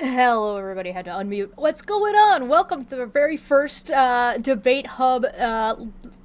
Hello, everybody. Had to unmute. What's going on? Welcome to the very first debate hub.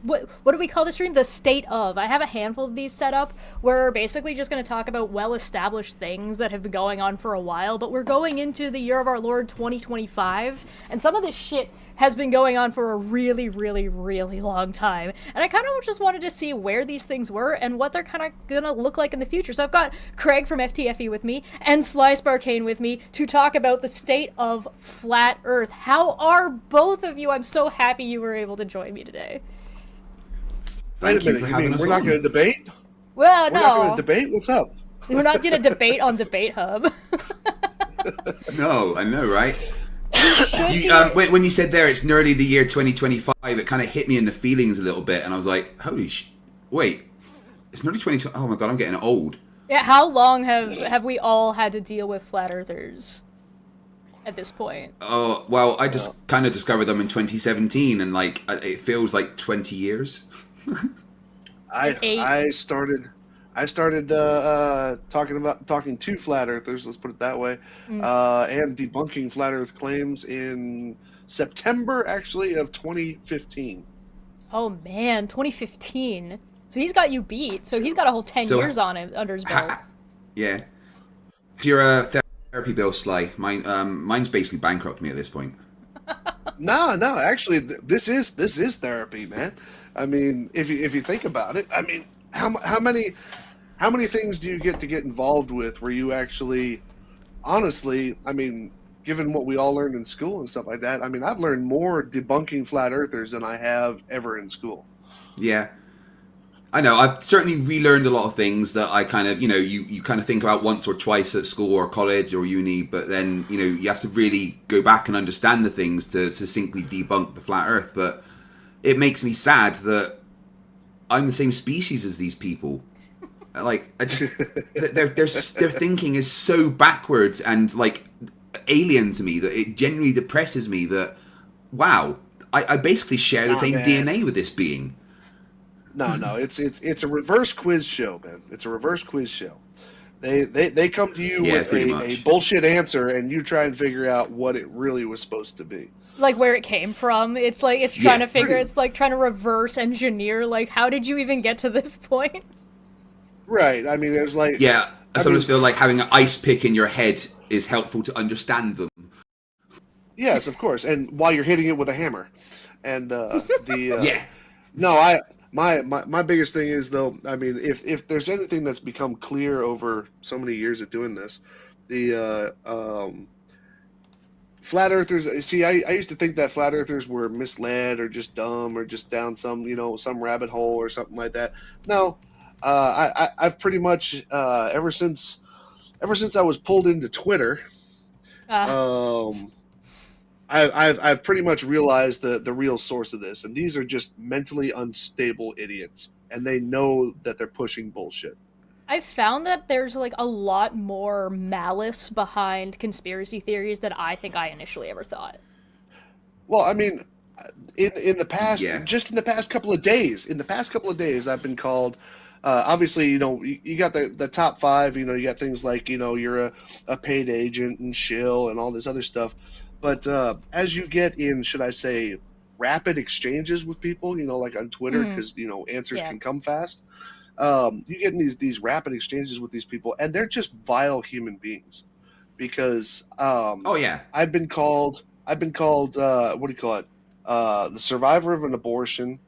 What do we call the stream? The state of. I have a handful of these set up. We're basically just going to talk about well-established things that have been going on for a while. But we're going into the year of our Lord 2025, and some of this shit has been going on for a really, really, really long time. And I kind of just wanted to see where these things were and what they're kind of gonna look like in the future. So I've got Craig from FTFE with me and Sly Sparkane with me to talk about the state of flat Earth. How are both of you? I'm so happy you were able to join me today. Wait a minute, for you having mean us we're not on. going to debate? Well, We're not going no. to debate? What's up? We're not doing a debate on Debate Hub. No, I know, right? When you said there it's nearly the year 2025, it kind of hit me in the feelings a little bit, and I was like, wait, it's nearly 2020. Oh my god, I'm getting old. Yeah, how long have we all had to deal with flat earthers at this point? Oh, well, I just kind of discovered them in 2017, and like it feels like 20 years. I started talking to flat earthers, let's put it that way, and debunking flat earth claims in September actually of 2015. Oh man, 2015. So he's got you beat. So he's got a whole 10 So, years on him under his belt. Yeah. Your therapy bill, Sly. Mine's basically bankrupt me at this point. No, actually, this is therapy, man. I mean, if you think about it, I mean, how many things do you get to get involved with where you actually, honestly, I mean, given what we all learned in school and stuff like that, I mean, I've learned more debunking flat earthers than I have ever in school. Yeah. I know, I've certainly relearned a lot of things that I kind of, you kind of think about once or twice at school or college or uni, but then, you have to really go back and understand the things to succinctly debunk the flat earth. But it makes me sad that I'm the same species as these people. Like, their thinking is so backwards and, like, alien to me that it genuinely depresses me that, wow, I basically share the same man. DNA with this being. No, it's a reverse quiz show, man. It's a reverse quiz show. They come to you with a bullshit answer, and you try and figure out what it really was supposed to be. Like where it came from. It's like it's trying to figure. It's like trying to reverse engineer. Like, how did you even get to this point? Right. I mean, there's like I sometimes feel like having an ice pick in your head is helpful to understand them. Yes, of course. And while you're hitting it with a hammer, and yeah. No, my biggest thing is though. I mean, if there's anything that's become clear over so many years of doing this, the flat earthers. See, I used to think that flat earthers were misled or just dumb or just down some some rabbit hole or something like that. No, I've pretty much ever since I was pulled into Twitter. I've pretty much realized the real source of this, and these are just mentally unstable idiots, and they know that they're pushing bullshit. I've found that there's like a lot more malice behind conspiracy theories than I think I initially ever thought. Well, I mean, in the past, just in the past couple of days, I've been called. Obviously, you got the top five. You got things like you're a paid agent and shill and all this other stuff. But as you get in, should I say, rapid exchanges with people, like on Twitter, because answers can come fast. You get in these rapid exchanges with these people, and they're just vile human beings. Because I've been called what do you call it? The survivor of an abortion.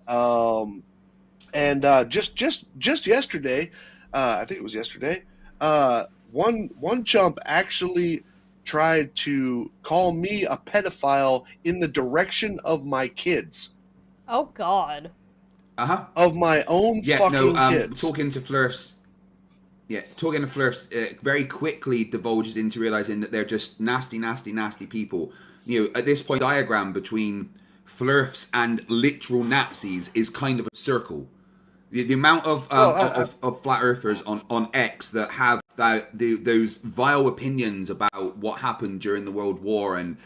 And just yesterday, I think it was yesterday, one chump actually tried to call me a pedophile in the direction of my kids. Oh God. Of my own fucking kids. Talking to Flurfs, very quickly divulges into realizing that they're just nasty people. At this point, the diagram between Flurfs and literal Nazis is kind of a circle. The amount of flat earthers on X that have those vile opinions about what happened during the World War, and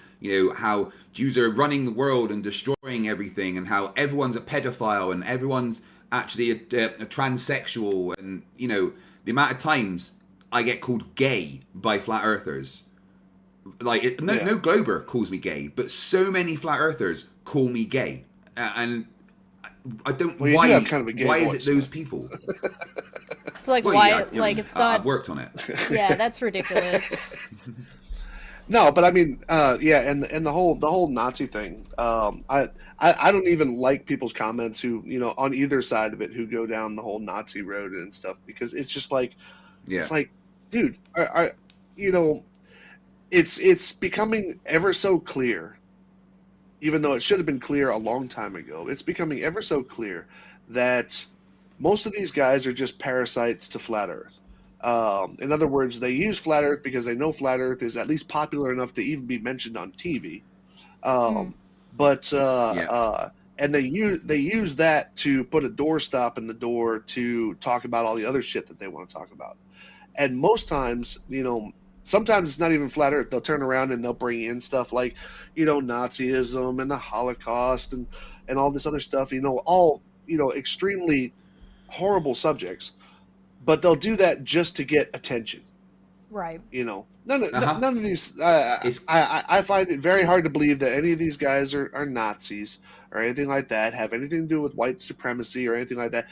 how Jews are running the world and destroying everything, and how everyone's a pedophile and everyone's actually a transsexual, and the amount of times I get called gay by flat earthers. Like, no Glober calls me gay, but so many flat earthers call me gay, and I don't. Well, you do have kind of a gay why voice, is it those people? It's like, Well, why? yeah, I mean, It's not. I've worked on it. Yeah, that's ridiculous. No, but I mean, and the whole Nazi thing. I don't even like people's comments who, on either side of it, who go down the whole Nazi road and stuff, because it's just like, Yeah. it's like, dude, it's becoming ever so clear, even though it should have been clear a long time ago. It's becoming ever so clear that most of these guys are just parasites to flat Earth. In other words, they use flat Earth because they know flat Earth is at least popular enough to even be mentioned on TV. And they use that to put a doorstop in the door to talk about all the other shit that they want to talk about. And most times, sometimes it's not even flat Earth. They'll turn around and they'll bring in stuff like, Nazism and the Holocaust and all this other stuff. All extremely horrible subjects. But they'll do that just to get attention. Right. None of these. I find it very hard to believe that any of these guys are Nazis or anything like that, have anything to do with white supremacy or anything like that.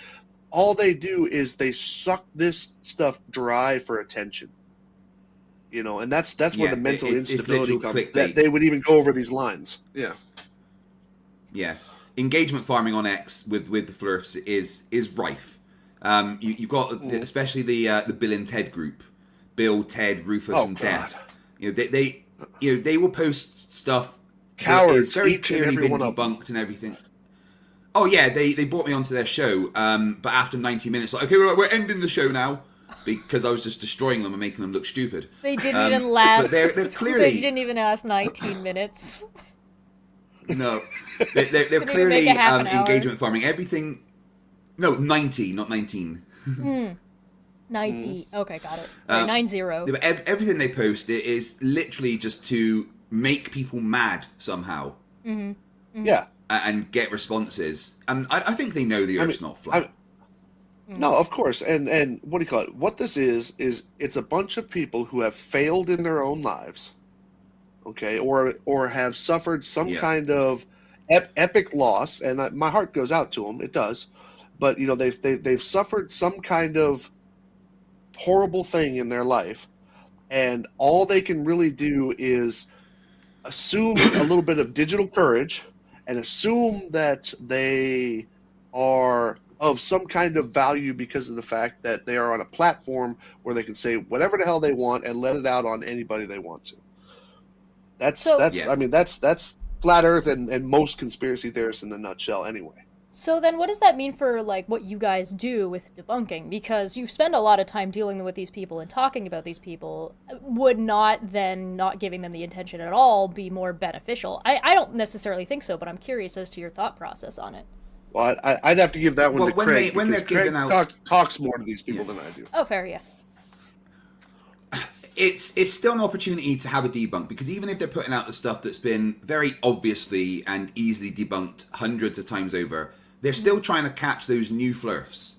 All they do is they suck this stuff dry for attention. And that's where the mental instability comes. That they would even go over these lines. Yeah. Yeah. Engagement farming on X with the Flurfs is rife. You've got especially the Bill and Ted group, Bill, Ted, Rufus, and Death. They will post stuff. Cowards, it's very clearly been debunked and everything. Oh yeah, they brought me onto their show, but after 90 minutes, like, okay, we're ending the show now because I was just destroying them and making them look stupid. They didn't even last. But they're clearly. They didn't even last 19 minutes. No, they're clearly engagement farming everything. No, 90, not 19. 90. Okay, got it. Sorry, 90. Everything they post is literally just to make people mad somehow. Yeah. And get responses. And I think they know the Earth's not flat. No, of course. And what do you call it? What this is it's a bunch of people who have failed in their own lives, okay, or have suffered some kind of epic loss. And my heart goes out to them. It does. But they've suffered some kind of horrible thing in their life, and all they can really do is assume a little bit of digital courage and assume that they are of some kind of value because of the fact that they are on a platform where they can say whatever the hell they want and let it out on anybody they want to. That's flat Earth and most conspiracy theorists in a nutshell anyway. So then what does that mean for, like, what you guys do with debunking? Because you spend a lot of time dealing with these people and talking about these people. Would not giving them the attention at all be more beneficial? I don't necessarily think so, but I'm curious as to your thought process on it. Well, I'd have to give that one to Craig, when they're Craig giving out... talks more to these people than I do. Oh, fair, yeah. It's still an opportunity to have a debunk, because even if they're putting out the stuff that's been very obviously and easily debunked hundreds of times over, they're still trying to catch those new flurfs,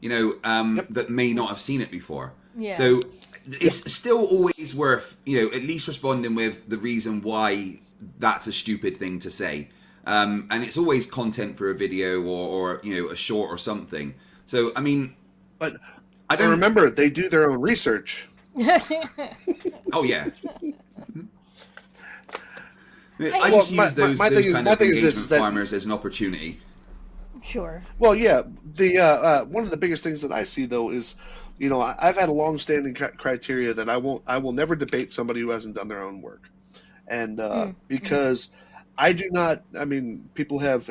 that may not have seen it before. Yeah. So it's still always worth, at least responding with the reason why that's a stupid thing to say. And it's always content for a video or a short or something. So, I mean... But remember, they do their own research. Oh, yeah. I just use those kind of engagement farmers as an opportunity. Sure. Well, yeah. The one of the biggest things that I see, though, is, I've had a long-standing criteria that I will never debate somebody who hasn't done their own work, and because I do not. I mean, people have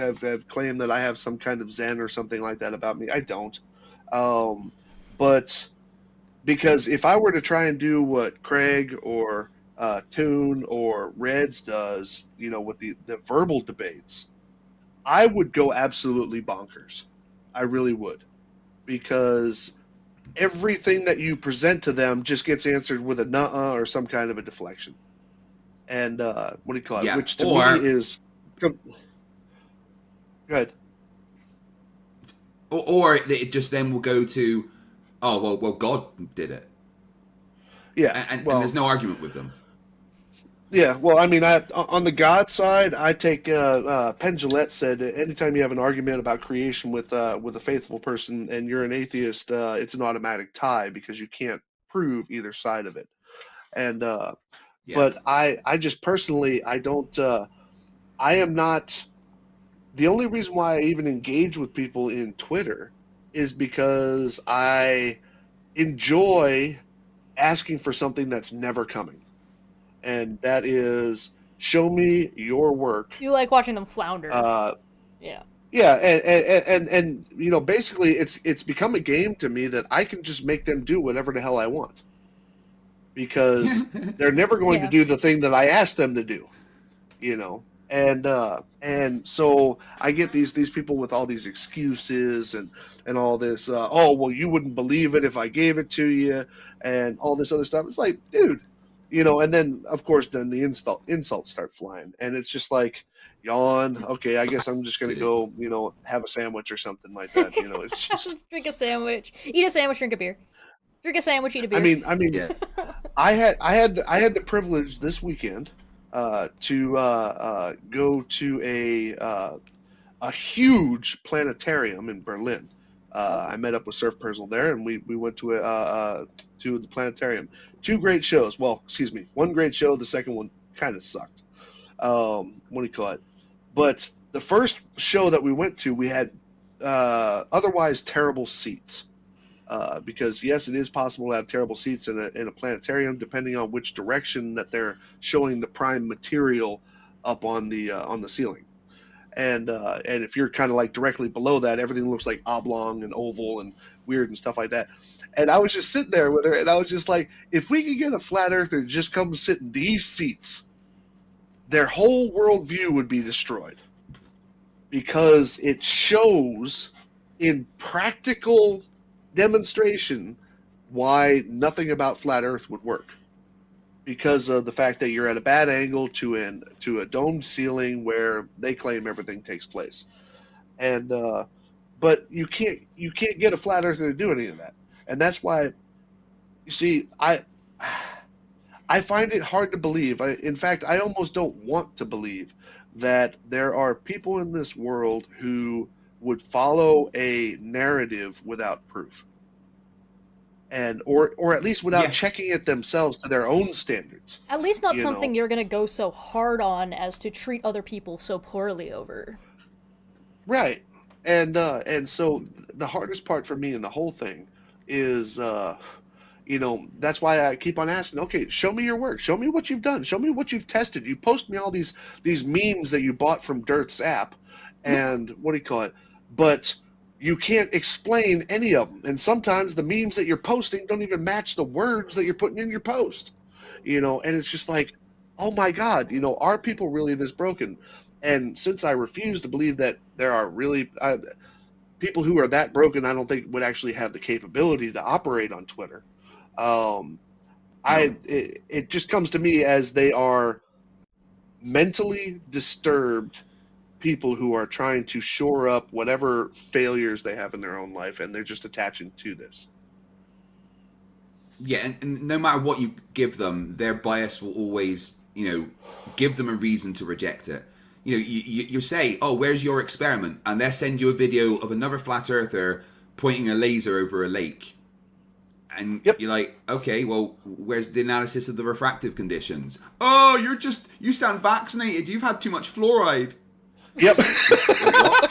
claimed that I have some kind of zen or something like that about me. I don't. But because if I were to try and do what Craig or Toon or Reds does, with the verbal debates, I would go absolutely bonkers. I really would. Because everything that you present to them just gets answered with a nuh-uh or some kind of a deflection. And what do you call it? Yeah. Which to me is... Go ahead. Or it just then will go to, oh, well, God did it. Yeah. And there's no argument with them. Yeah, well, I mean, on the God side, I take Penn Jillette said that anytime you have an argument about creation with a faithful person and you're an atheist, it's an automatic tie because you can't prove either side of it. And Yeah. but I just personally I don't I am not the only reason why I even engage with people in Twitter is because I enjoy asking for something that's never coming, and that is show me your work. You like watching them flounder. Uh, Yeah. yeah, and you know, basically, it's become a game to me that I can just make them do whatever the hell I want because they're never going to Yeah. do the thing that I asked them to do. You know, and so I get these people with all these excuses and all this. Oh well, you wouldn't believe it if I gave it to you, and all this other stuff. It's like, dude, you know. And then of course, then the insults start flying, and it's just like, yawn. Okay, I guess I'm just gonna Dude. go, you know, have a sandwich or something like that. You know, it's just. Drink a sandwich. Eat a sandwich, drink a beer. Drink a sandwich, eat a beer. I mean, Yeah. I had the privilege this weekend to go to a huge planetarium in Berlin. Oh. I met up with Surf Perzel there, and we went to the planetarium. Two great shows. Well, excuse me, one great show. The second one kind of sucked. What do you call it? But the first show that we went to, we had otherwise terrible seats. Because yes, it is possible to have terrible seats in a planetarium, depending on which direction that they're showing the prime material up on the ceiling. And if you're kind of like directly below that, everything looks like oblong and oval and weird and stuff like that. And I was just sitting there with her, and I was just like, if we could get a flat earther to just come sit in these seats, their whole worldview would be destroyed because it shows in practical demonstration why nothing about flat Earth would work, because of the fact that you're at a bad angle to a domed ceiling where they claim everything takes place, and but you can't get a flat earther to do any of that, and that's why you see I find it hard to believe. In fact, I almost don't want to believe that there are people in this world who would follow a narrative without proof, and or at least without Yeah. checking it themselves to their own standards. At least not You something know, you're gonna go so hard on as to treat other people so poorly over. right? And so the hardest part for me in the whole thing is you know, that's why I keep on asking, okay, show me your work, show me what you've done, show me what you've tested. You post me all these memes that you bought from Dirt's app, and what do you call it, but you can't explain any of them, and sometimes the memes that you're posting don't even match the words that you're putting in your post, you know, and it's just like, oh my god, you know, are people really this broken? And since I refuse to believe that there are really people who are that broken, I don't think would actually have the capability to operate on Twitter. um, No. it just comes to me as they are mentally disturbed people who are trying to shore up whatever failures they have in their own life, and they're just attaching to this. Yeah, and no matter what you give them, their bias will always, give them a reason to reject it. You say, "Oh, where's your experiment?" and they send you a video of another flat earther pointing a laser over a lake, and Yep. you're like, "Okay, well, where's the analysis of the refractive conditions?" "Oh, you sound vaccinated. You've had too much fluoride." Yep. What?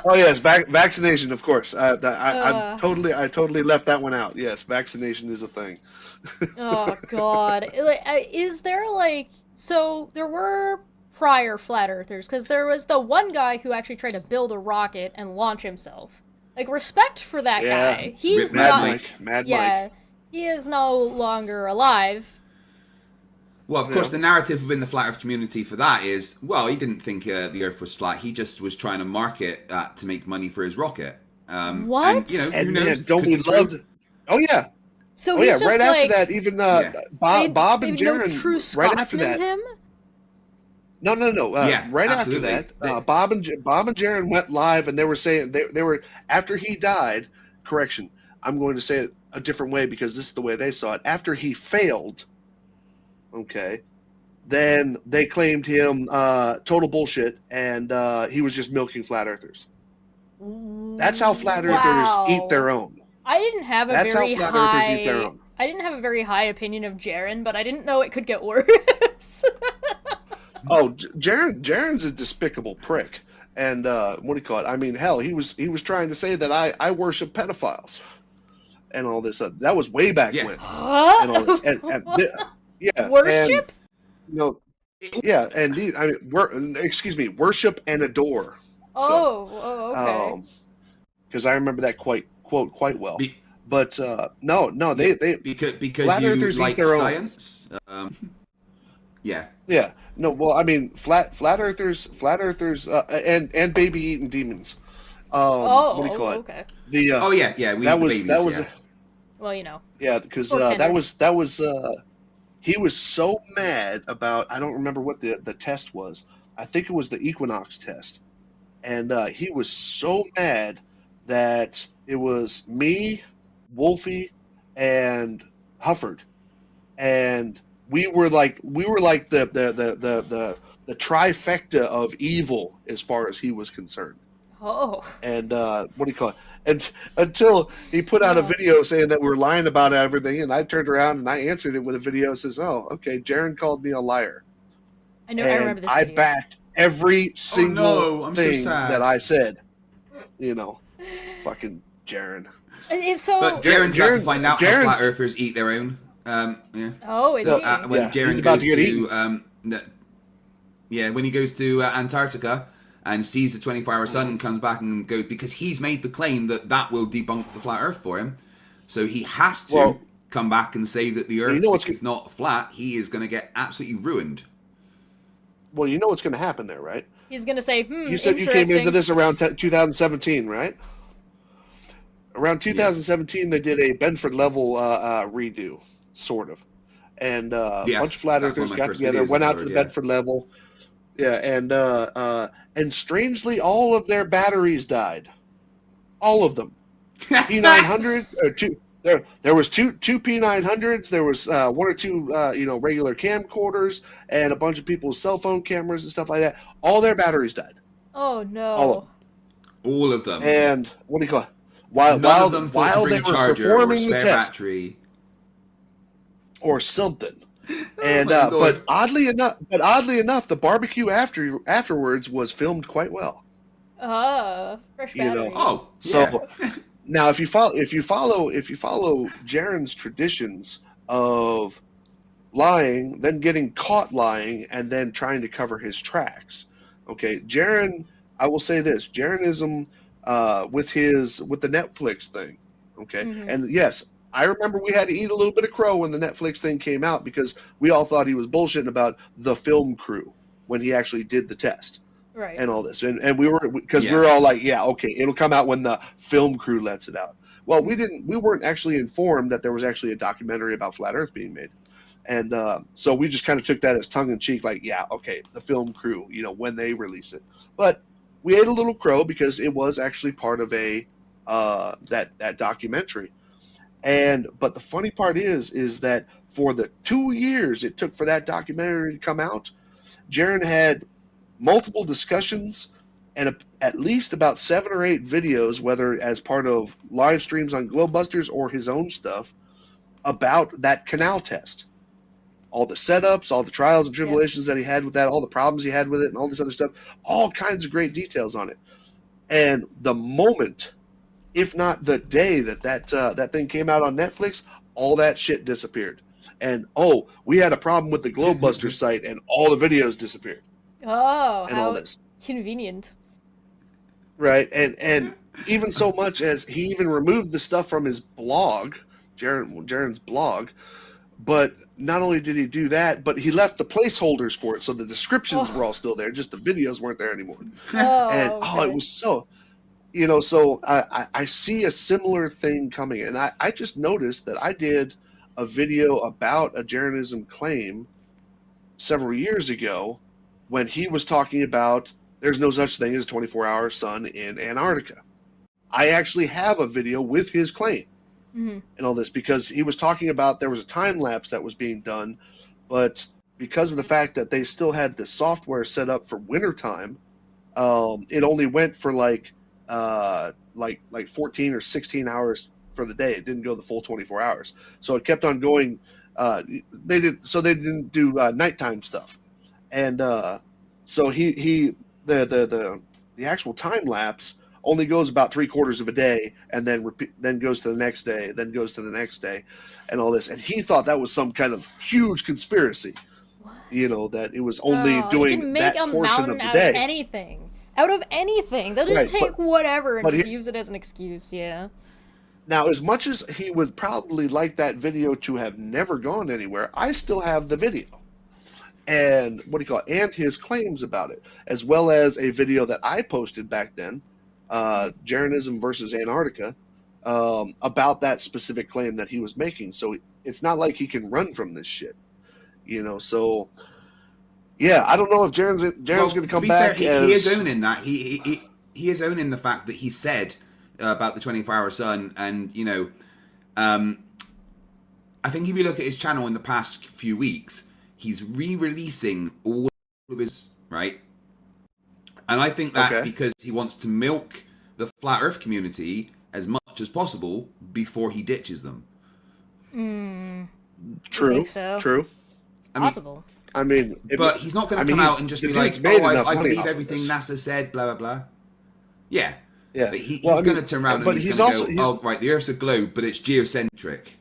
Oh yes, vaccination, of course. Uh, I totally left that one out. Yes, vaccination is a thing. oh God. Is there like so there were prior flat earthers because there was the one guy who actually tried to build a rocket and launch himself. Like respect for that Yeah, guy. He's Mad not. Mike. Mad Yeah, Mike. he is no longer alive. Well, of course, Yeah. the narrative within the flat Earth community for that is, well, he didn't think the Earth was flat. He just was trying to market that to make money for his rocket. And What? who And knows? man, don't Could we be true. love? Oh yeah, So oh yeah. he's just Right after like that, even Yeah. Bob they and know true Jaron. Right after Scotsman that, him. no. Yeah, Right after absolutely. that, Bob and Jaron went live, and they were saying they were after he died. Correction, I'm going to say it a different way because this is the way they saw it. After he failed, okay, then they claimed him total bullshit, and he was just milking flat earthers. That's how flat earthers eat their own. I didn't have a That's very how flat high. earthers eat their own. I didn't have a very high opinion of Jaren, but I didn't know it could get worse. Oh, Jaren's a despicable prick, and what do you call it? I mean, hell, he was trying to say that I worship pedophiles, and all this. That was way back when. And all this, yeah, Worship? And, yeah, and these, I mean, excuse me, worship and adore. Okay. Because I remember that quite well. But no, they because flat you earthers like eat their science. Yeah. Yeah. No. Well, I mean, flat earthers, and baby eating demons. What do you call it? Okay. The yeah. That was. Well, you know. Yeah, because that was. He was so mad about. I don't remember what the test was. I think it was the equinox test, and he was so mad that it was me, Wolfie, and Hufford, and we were like the trifecta of evil as far as he was concerned. Oh. And what do you call it? And until he put out a video saying that we're lying about everything, and I turned around and I answered it with a video that says, "Oh, okay, Jaren called me a liar." I know. I remember this video. I backed every single thing so that I said. You know, fucking Jaren. So, but Jaren's about to find out how flat earthers eat their own. Yeah. Oh, is so, he? When Jaren goes to when he goes to Antarctica and sees the 24-hour sun and comes back and goes, because he's made the claim that will debunk the flat Earth for him, so he has to come back and say that the Earth is not flat. He is going to get absolutely ruined. Well, you know what's going to happen there, right? He's going to say, You said you came into this around 2017, right? Around 2017, they did a Benford level redo, sort of. And a bunch of flat earthers got together, went out to the Bedford level. Yeah, and strangely, all of their batteries died. All of them. P900 or two. There was two P900s. There was one or two regular camcorders, and a bunch of people's cell phone cameras and stuff like that. All their batteries died. Oh no! All of them. And what do you call it? While they were performing the test, battery. Or something. And but oddly enough, the barbecue afterwards was filmed quite well. Fresh batteries. So now if you follow Jaren's traditions of lying, then getting caught lying, and then trying to cover his tracks. Okay, Jaren, I will say this: Jarenism with the Netflix thing. Okay, and yes. I remember we had to eat a little bit of crow when the Netflix thing came out because we all thought he was bullshitting about the film crew when he actually did the test, right? And all this, and we were we were all like, yeah, okay, it'll come out when the film crew lets it out. Well, we weren't actually informed that there was actually a documentary about flat Earth being made, and so we just kind of took that as tongue in cheek, like, yeah, okay, the film crew, when they release it. But we ate a little crow because it was actually part of a that documentary. But the funny part is that for the 2 years it took for that documentary to come out, Jaren had multiple discussions and at least about 7 or 8 videos, whether as part of live streams on Globebusters or his own stuff, about that canal test. All the setups, all the trials and tribulations that he had with that, all the problems he had with it, and all this other stuff, all kinds of great details on it. And the moment, if not the day that thing came out on Netflix, all that shit disappeared. And we had a problem with the Globebuster site, and all the videos disappeared. Oh, and how all this. Convenient. Right, and even so much as he even removed the stuff from his blog, Jaren's blog. But not only did he do that, but he left the placeholders for it, so the descriptions were all still there. Just the videos weren't there anymore. It was so. So I see a similar thing coming, and I just noticed that I did a video about a Jarenism claim several years ago when he was talking about there's no such thing as 24-hour sun in Antarctica. I actually have a video with his claim and all this because he was talking about there was a time lapse that was being done, but because of the fact that they still had the software set up for wintertime, it only went for like 14 or 16 hours for the day. It didn't go the full 24 hours. So it kept on going. They didn't do nighttime stuff, and so the actual time lapse only goes about 3/4 of a day, and then goes to the next day, then goes to the next day, and all this. And he thought that was some kind of huge conspiracy, What? that it was only Oh, you can doing make that a portion of mountain the out of day. anything. Out of anything. They'll just Right, take whatever and but just use it as an excuse, yeah. now, as much as he would probably like that video to have never gone anywhere, I still have the video and and his claims about it, as well as a video that I posted back then, Jeranism versus Antarctica, about that specific claim that he was making. So it's not like he can run from this shit, So yeah, I don't know if Jaren's Well, going to to come be fair, back he is as owning that. He is owning the fact that he said about the 24-hour sun, and I think if you look at his channel in the past few weeks, he's re-releasing all of his right, and I think that's okay. because he wants to milk the flat Earth community as much as possible before he ditches them. True, You think so? true. Possible. But he's not going to come out and just be like, made "Oh, enough I money believe off of everything this. NASA said." Blah blah blah. Yeah, Yeah. but he's Well, going to turn around and but he's going to also go, "Oh, right, the Earth's a globe, but it's geocentric."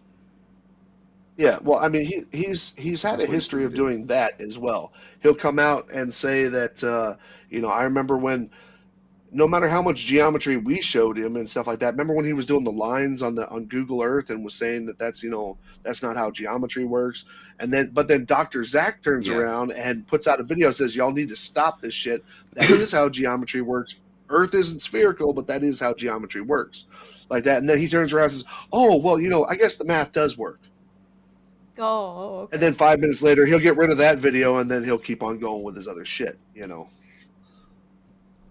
yeah. Well, he's had That's a what he's history gonna of do. doing that as well. He'll come out and say that I remember when, no matter how much geometry we showed him and stuff like that. Remember when he was doing the lines on Google Earth and was saying that that's not how geometry works. But then Dr. Zach turns Yeah, around and puts out a video that says y'all need to stop this shit. That is how geometry works. Earth isn't spherical, but that is how geometry works, like that. And then he turns around and says, "Oh, well, I guess the math does work." Oh, okay. And then 5 minutes later, he'll get rid of that video, and then he'll keep on going with his other shit.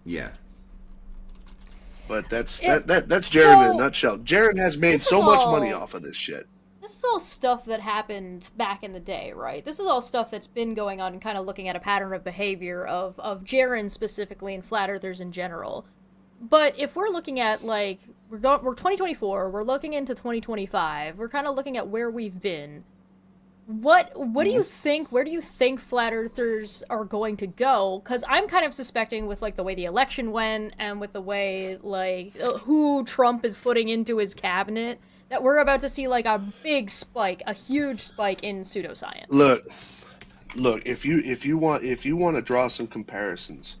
yeah. But that's It- Jaren in a so- nutshell. Jaren has made This is so much money all- off of this shit. This is all stuff that happened back in the day, right? This is all stuff that's been going on and kind of looking at a pattern of behavior of Jaren specifically and flat earthers in general. But if we're looking at we're 2024, we're looking into 2025, we're kind of looking at where we've been. What do you think? Where do you think flat earthers are going to go? Because I'm kind of suspecting with the way the election went and with the way who Trump is putting into his cabinet that we're about to see a big spike, a huge spike in pseudoscience. Look, if you want to draw some comparisons,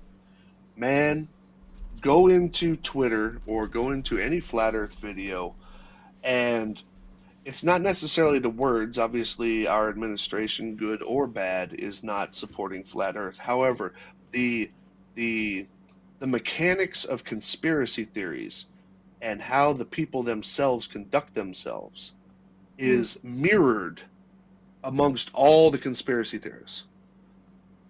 man, go into Twitter or go into any flat Earth video, and it's not necessarily the words. Obviously, our administration, good or bad, is not supporting flat Earth. However, the mechanics of conspiracy theories and how the people themselves conduct themselves is mirrored amongst all the conspiracy theorists.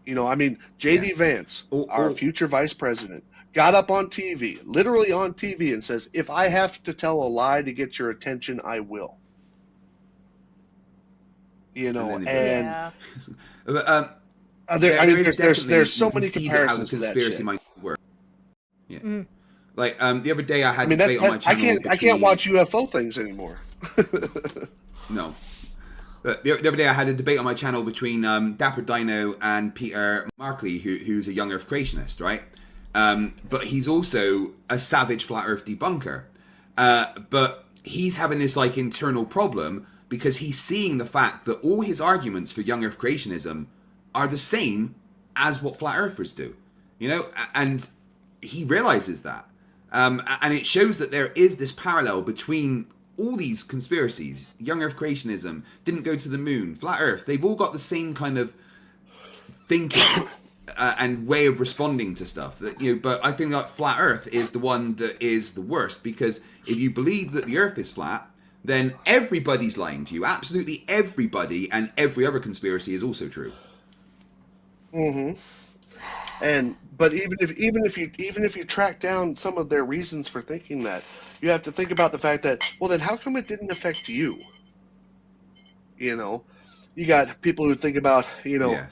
J.D. Vance, our future vice president, got up on TV, literally on TV, and says, "If I have to tell a lie to get your attention, I will." Yeah. There's so many comparisons comparisons how the to that conspiracy shit. might work. Yeah. The other day I had a debate on my channel. I can't watch UFO things anymore. No. The other day I had a debate on my channel between Dapper Dino and Peter Markley, who's a young Earth creationist, right? But he's also a savage flat Earth debunker. But he's having this internal problem because he's seeing the fact that all his arguments for young Earth creationism are the same as what flat Earthers do, and he realizes that. And it shows that there is this parallel between all these conspiracies. Young Earth creationism, didn't go to the moon, flat Earth, they've all got the same kind of thinking and way of responding to stuff. But I think flat Earth is the one that is the worst, because if you believe that the Earth is flat, then everybody's lying to you. Absolutely everybody, and every other conspiracy is also true. But even if you track down some of their reasons for thinking that, you have to think about the fact that, well, then how come it didn't affect you? you got people who think about, Yeah.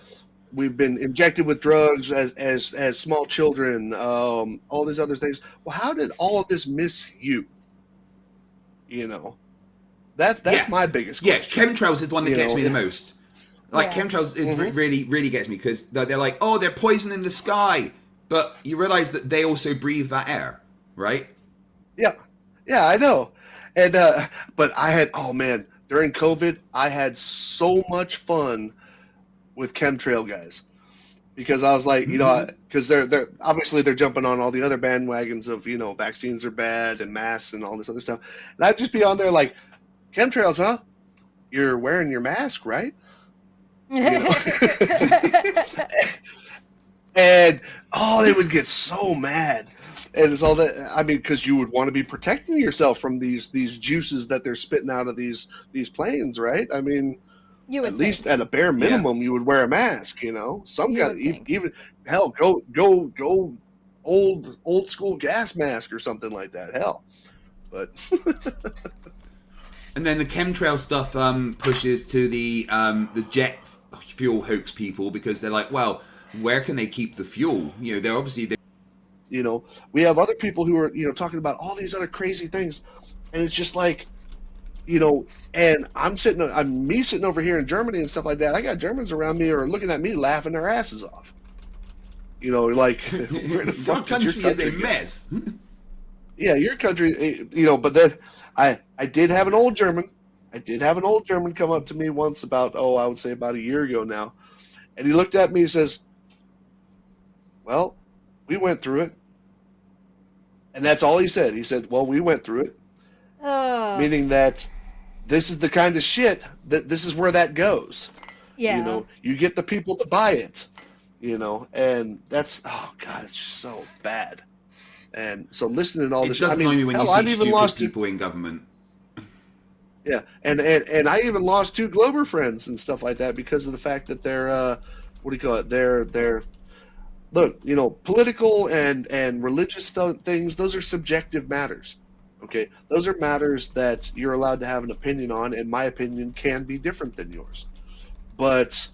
we've been injected with drugs as small children, all these other things. Well, how did all of this miss you? You know, that's Yeah. my biggest Yeah. question. Chemtrails is the one that gets me the most. Like, Yeah. chemtrails is really, really gets me because they're like, oh, they're poisoning the sky. But you realize that they also breathe that air, right? Yeah, yeah, I know. And but I had, oh man, during COVID, I had so much fun with chemtrail guys because I was like, because they're obviously they're jumping on all the other bandwagons of vaccines are bad and masks and all this other stuff, and I'd just be on there like, chemtrails, huh? You're wearing your mask, right? You know, and oh, they would get so mad. And it's all that, I mean, because you would want to be protecting yourself from these juices that they're spitting out of these planes, right? I mean, You would at least think. at a bare minimum, you would wear a mask, some You kind would of think. even hell, go old school gas mask or something like that. Hell, but And then the chemtrail stuff pushes to the jet fuel hoax people because they're like, well, where can they keep the fuel? They're obviously we have other people who are talking about all these other crazy things, and it's just like, and I'm sitting over here in Germany and stuff like that. I got Germans around me or looking at me laughing their asses off. Like, where the your fuck did country is a mess. Yeah, your country, but then I did have an old German. I did have an old German come up to me once about, I would say about a year ago now. And he looked at me and says, well, we went through it. And that's all he said. He said, well, we went through it. Meaning that this is the kind of shit that this is where that goes. Yeah. You get the people to buy it, and that's, oh God, it's just so bad. And so listening to all this, It doesn't annoy me when you I've see even stupid lost people in government. Yeah, and I even lost 2 Glober friends and stuff like that because of the fact that they're what do you call it? They're look, political and religious things. Those are subjective matters. Okay, those are matters that you're allowed to have an opinion on, and my opinion can be different than yours. But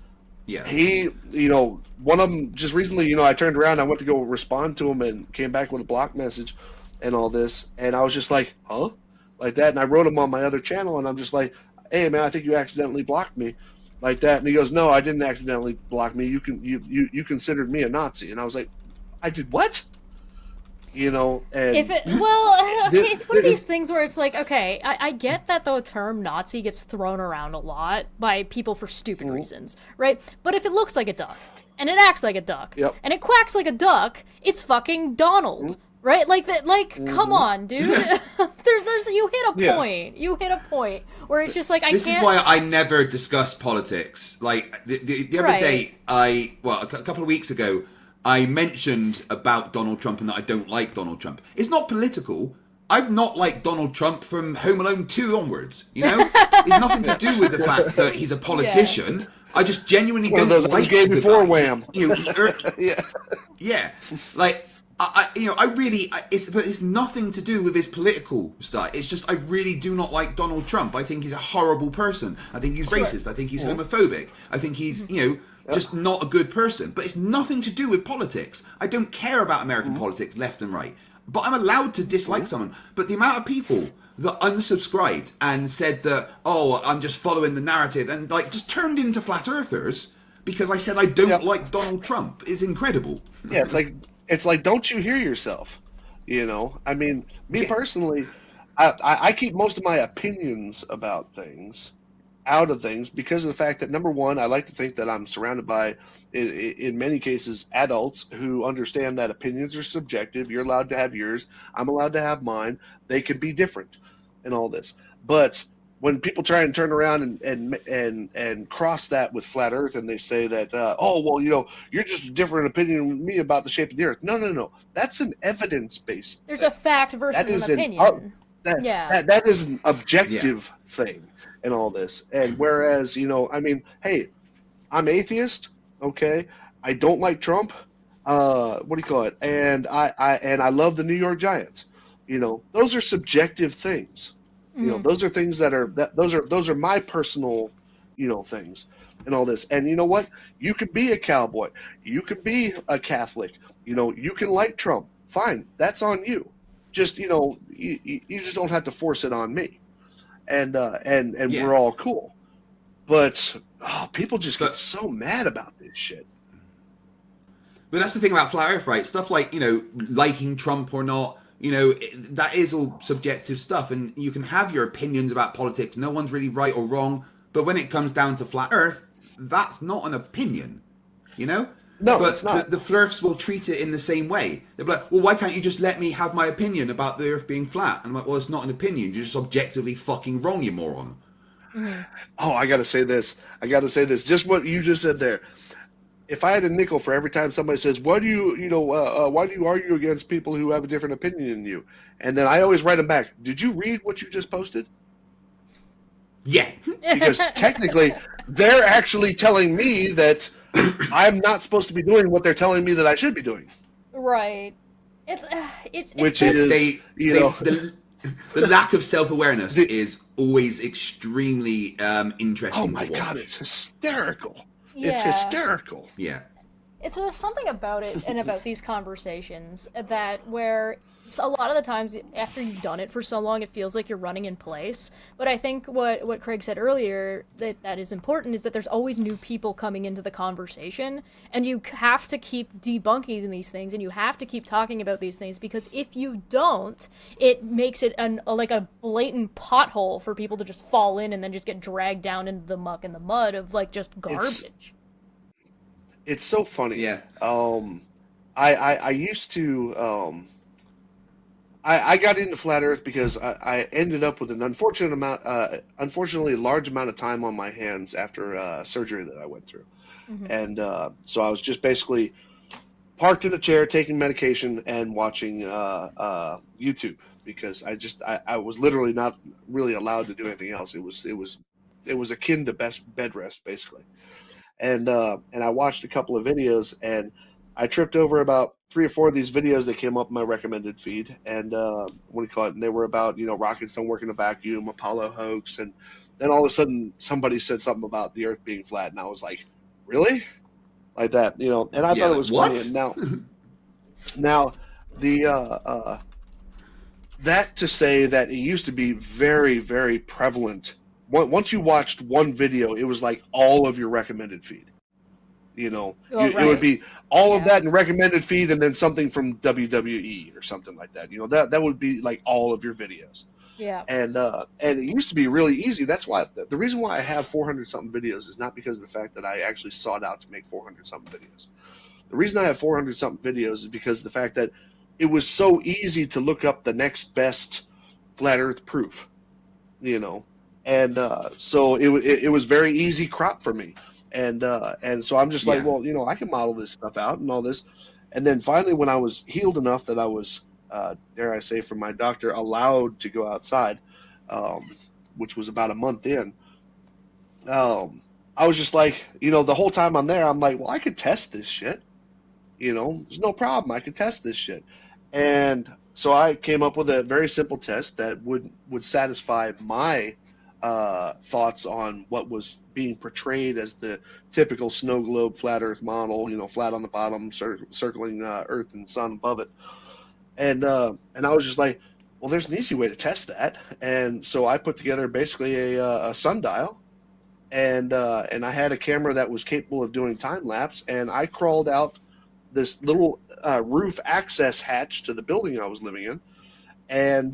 Yeah. he, one of them just recently, I turned around, I went to go respond to him, and came back with a block message, and all this, and I was just like, huh, like that, and I wrote him on my other channel, and I'm just like, hey man, I think you accidentally blocked me, like that, and he goes, no, I didn't accidentally block me. You considered me a Nazi, and I was like, I did what? And it's one of these things where it's like, okay, I get that the term Nazi gets thrown around a lot by people for stupid reasons, right? But if it looks like a duck, and it acts like a duck, and it quacks like a duck, it's fucking Donald, right? Like that. Like, come on, dude. there's you hit a point. You hit a point where it's just like This is why I never discuss politics. Like the other day, a couple of weeks ago, I mentioned about Donald Trump and that I don't like Donald Trump. It's not political. I've not liked Donald Trump from Home Alone 2 onwards, It's nothing to do with the fact that he's a politician. I just genuinely don't like the before guy. Wham. Yeah. Like, it's nothing to do with his political stuff. It's just I really do not like Donald Trump. I think he's a horrible person. I think he's racist. I think he's homophobic. I think he's, just not a good person. But it's nothing to do with politics. I don't care about American politics, left and right. But I'm allowed to dislike someone. But the amount of people that unsubscribed and said that, I'm just following the narrative, and like just turned into flat earthers because I said I don't like Donald Trump is incredible. Yeah, it's like, don't you hear yourself? I mean, me personally, I keep most of my opinions about things out of things because of the fact that, number one, I like to think that I'm surrounded by, in many cases, adults who understand that opinions are subjective. You're allowed to have yours. I'm allowed to have mine. They can be different and all this. But when people try and turn around and cross that with flat Earth, and they say that, you're just a different opinion than me about the shape of the Earth. No. That's an evidence-based There's thing. a fact versus an opinion. That is an objective thing and all this. And whereas, hey, I'm atheist, okay? I don't like Trump. What do you call it? And I love the New York Giants. Those are subjective things. Those are things those are my personal, things. and all this. And you know what? You can be a cowboy. You can be a Catholic. You can like Trump. Fine, that's on you. Just you just don't have to force it on me. And we're all cool. But people just get so mad about this shit. But that's the thing about flat Earth, right? Stuff like liking Trump or not. That is all subjective stuff, and you can have your opinions about politics. No one's really right or wrong. But when it comes down to flat Earth, that's not an opinion. No, but it's not. The flirfs will treat it in the same way. They'll be like, well, why can't you just let me have my opinion about the Earth being flat? And I'm like, well, it's not an opinion. You're just objectively fucking wrong, you moron. Mm-hmm. Oh, I gotta say this. Just what you just said there. If I had a nickel for every time somebody says, why do you argue against people who have a different opinion than you? And then I always write them back, did you read what you just posted? Yeah. Because technically, they're actually telling me that I'm not supposed to be doing what they're telling me that I should be doing. Right. It's which is, the lack of self-awareness is always extremely interesting to watch. Oh my God, it's hysterical. Yeah. It's hysterical. Yeah. There's something about it and about these conversations that where a lot of the times after you've done it for so long, it feels like you're running in place. But I think what Craig said earlier that is important is that there's always new people coming into the conversation, and you have to keep debunking these things, and you have to keep talking about these things, because if you don't, it makes it like a blatant pothole for people to just fall in and then just get dragged down into the muck and the mud of like just garbage. It's so funny. Yeah. I used to I got into flat Earth because I ended up with an unfortunately large amount of time on my hands after surgery that I went through. Mm-hmm. And so I was just basically parked in a chair taking medication and watching YouTube, because I was literally not really allowed to do anything else. It was akin to bed rest basically. And I watched a couple of videos, and I tripped over about 3 or 4 of these videos that came up in my recommended feed, and what do you call it? And they were about rockets don't work in a vacuum, Apollo hoax, and then all of a sudden somebody said something about the Earth being flat, and I was like, really? Like that, And I thought it was what? funny. And now the that to say that it used to be very, very prevalent. Once you watched one video, it was like all of your recommended feed. It would be all of that in recommended feed, and then something from WWE or something like that. That would be like all of your videos. Yeah. And it used to be really easy. That's why the reason why I have 400 something videos is not because of the fact that I actually sought out to make 400 something videos. The reason I have 400 something videos is because of the fact that it was so easy to look up the next best flat Earth proof. And so it was very easy crop for me, and so I'm just like, well, I can model this stuff out and all this, and then finally when I was healed enough that I was, dare I say, from my doctor, allowed to go outside, which was about a month in, I was just like, the whole time I'm there, I'm like, well, I could test this shit, there's no problem, I could test this shit, and so I came up with a very simple test that would satisfy my thoughts on what was being portrayed as the typical snow globe flat Earth model, flat on the bottom, circling Earth and sun above it. And I was just like, well, there's an easy way to test that. And so I put together basically a sundial, and I had a camera that was capable of doing time lapse, and I crawled out this little roof access hatch to the building I was living in, and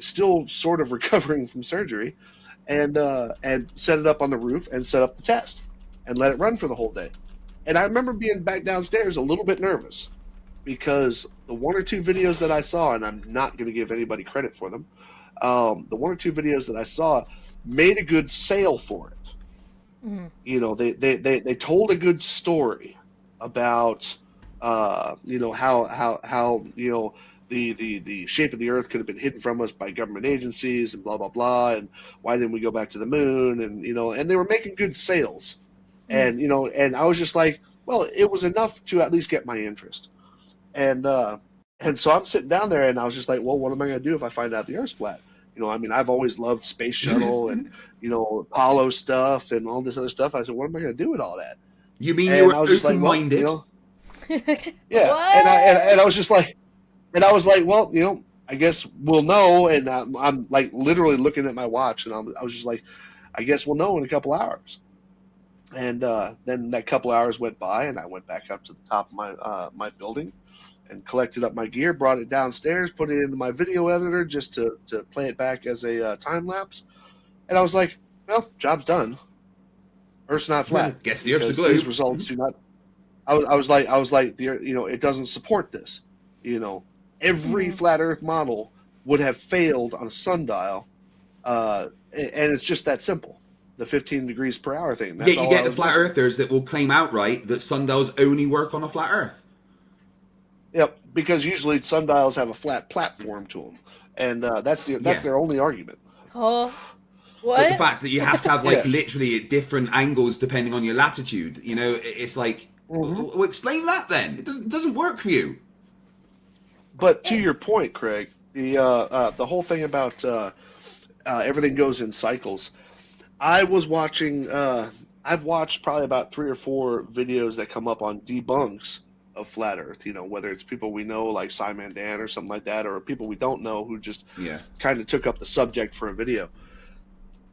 still sort of recovering from surgery. And set it up on the roof and set up the test and let it run for the whole day. And I remember being back downstairs a little bit nervous, because the 1 or 2 videos that I saw, and I'm not going to give anybody credit for them, the 1 or 2 videos that I saw made a good sale for it. Mm-hmm. They told a good story about how the shape of the Earth could have been hidden from us by government agencies and blah, blah, blah. And why didn't we go back to the moon? And, and they were making good sales. And, and I was just like, well, it was enough to at least get my interest. And so I'm sitting down there, and I was just like, well, what am I going to do if I find out the Earth's flat? You know, I mean, I've always loved space shuttle and, you know, Apollo stuff and all this other stuff. I said, what am I going to do with all that? You mean you And were I was just like, well, you open-minded? know, yeah. What? And I was just like, well, you know, I guess we'll know. And I'm like literally looking at my watch, and I was just like, I guess we'll know in a couple hours. And then that couple hours went by, and I went back up to the top of my building and collected up my gear, brought it downstairs, put it into my video editor just to play it back as a time lapse. And I was like, well, job's done. Earth's not flat. Guess the Earth's a because globe. these results do not. I was like, you know, it doesn't support this. You know, every flat Earth model would have failed on a sundial, and it's just that simple. The 15 degrees per hour thing. That's Yeah, you all get the flat earthers that will claim outright that sundials only work on a flat Earth. Yep, because usually sundials have a flat platform to them, and that's their only argument. Oh, what? But the fact that you have to have like Yeah. literally different angles depending on your latitude, you know, it's like, well, explain that then. It doesn't work for you. But to your point, Craig, the whole thing about everything goes in cycles. I was watching. I've watched probably about 3 or 4 videos that come up on debunks of flat Earth. You know, whether it's people we know like Simon Dan or something like that, or people we don't know who just kind of took up the subject for a video.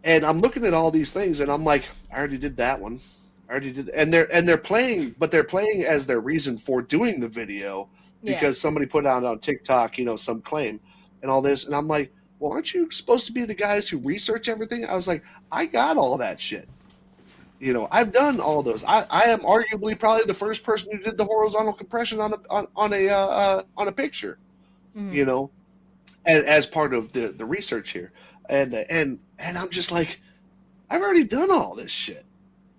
And I'm looking at all these things, and I'm like, I already did that one. I already did, and they're playing, but they're playing as their reason for doing the video because somebody put out on TikTok, you know, some claim and all this, and I'm like, well, aren't you supposed to be the guys who research everything? I was like, I got all that shit. You know, I've done all those. I am arguably probably the first person who did the horizontal compression on a picture. You know, as part of the research here, and I'm just like, I've already done all this shit.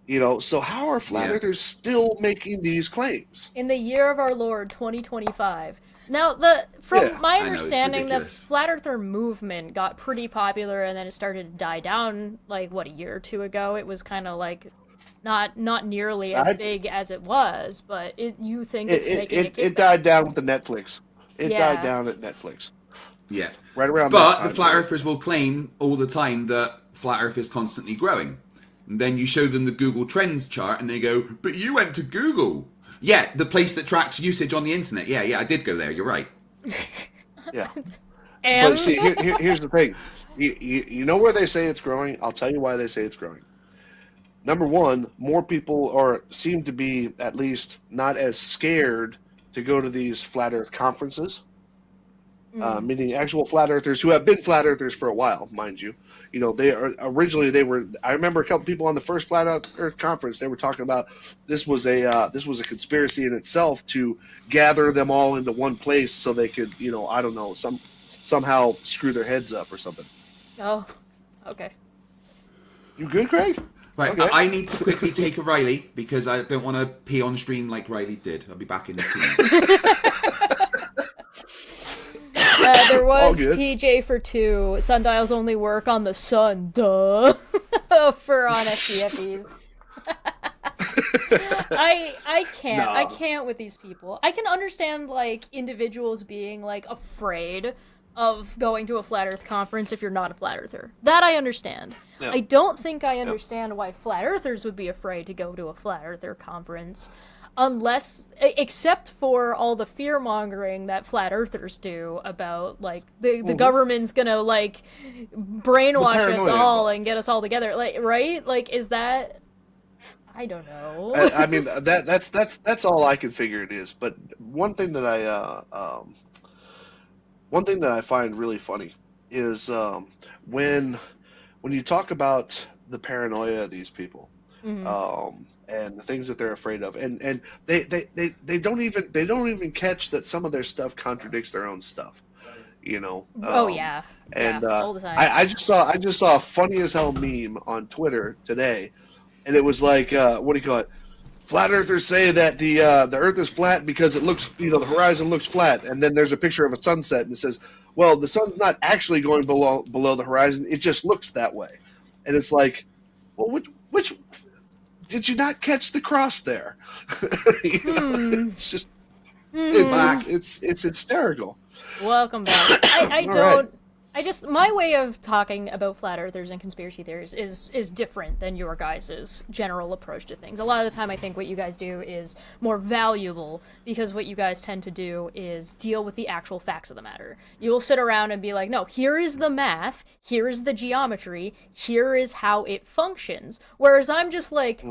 You know, so how are flat earthers still making these claims? In the year of our Lord, 2025. Now, from my understanding, the flat earther movement got pretty popular, and then it started to die down. Like what, a year or 2 ago? It was kind of like not nearly as big as it was, but you think it's making a it died down with the Netflix. It died down at Netflix. Yeah, right around. But the flat earthers will claim all the time that flat Earth is constantly growing. And then you show them the Google Trends chart, and they go, "But you went to Google." Yeah, the place that tracks usage on the internet. Yeah, I did go there. You're right. Yeah. And but see, here's the thing. You know where they say it's growing? I'll tell you why they say it's growing. Number one, more people seem to be at least not as scared to go to these flat Earth conferences. Meaning actual flat earthers who have been flat earthers for a while, mind you. You know, they were. I remember a couple people on the first flat Earth conference. They were talking about this was a conspiracy in itself to gather them all into one place so they could, you know, I don't know, somehow screw their heads up or something. Oh, okay. You good, Craig? Right, Okay. I need to quickly take a Riley because I don't want to pee on stream like Riley did. I'll be back in 2 minutes. There was PJ for 2. Sundials only work on the sun. Duh. For on FTFEs. I can't. No. I can't with these people. I can understand like individuals being like afraid of going to a flat Earth conference if you're not a flat earther. That I understand. Yeah. I don't think I understand why flat earthers would be afraid to go to a flat earther conference. Except for all the fear mongering that flat earthers do about like the government's gonna like brainwash us all and get us all together, like, right? Like, is that? I don't know. I mean that's all I can figure it is. But one thing that I find really funny is when you talk about the paranoia of these people. And the things that they're afraid of, and they don't even catch that some of their stuff contradicts their own stuff, you know. And all the time. I just saw a funny as hell meme on Twitter today, and it was like, what do you call it? Flat earthers say that the Earth is flat because it looks, you know, the horizon looks flat, and then there's a picture of a sunset, and it says, well, the sun's not actually going below the horizon; it just looks that way, and it's like, well, which did you not catch the cross there? It's just it's hysterical. Welcome back. I don't. Right. My way of talking about flat earthers and conspiracy theories is different than your guys' general approach to things. A lot of the time I think what you guys do is more valuable because what you guys tend to do is deal with the actual facts of the matter. You will sit around and be like, no, here is the math, here is the geometry, here is how it functions. Whereas I'm just like,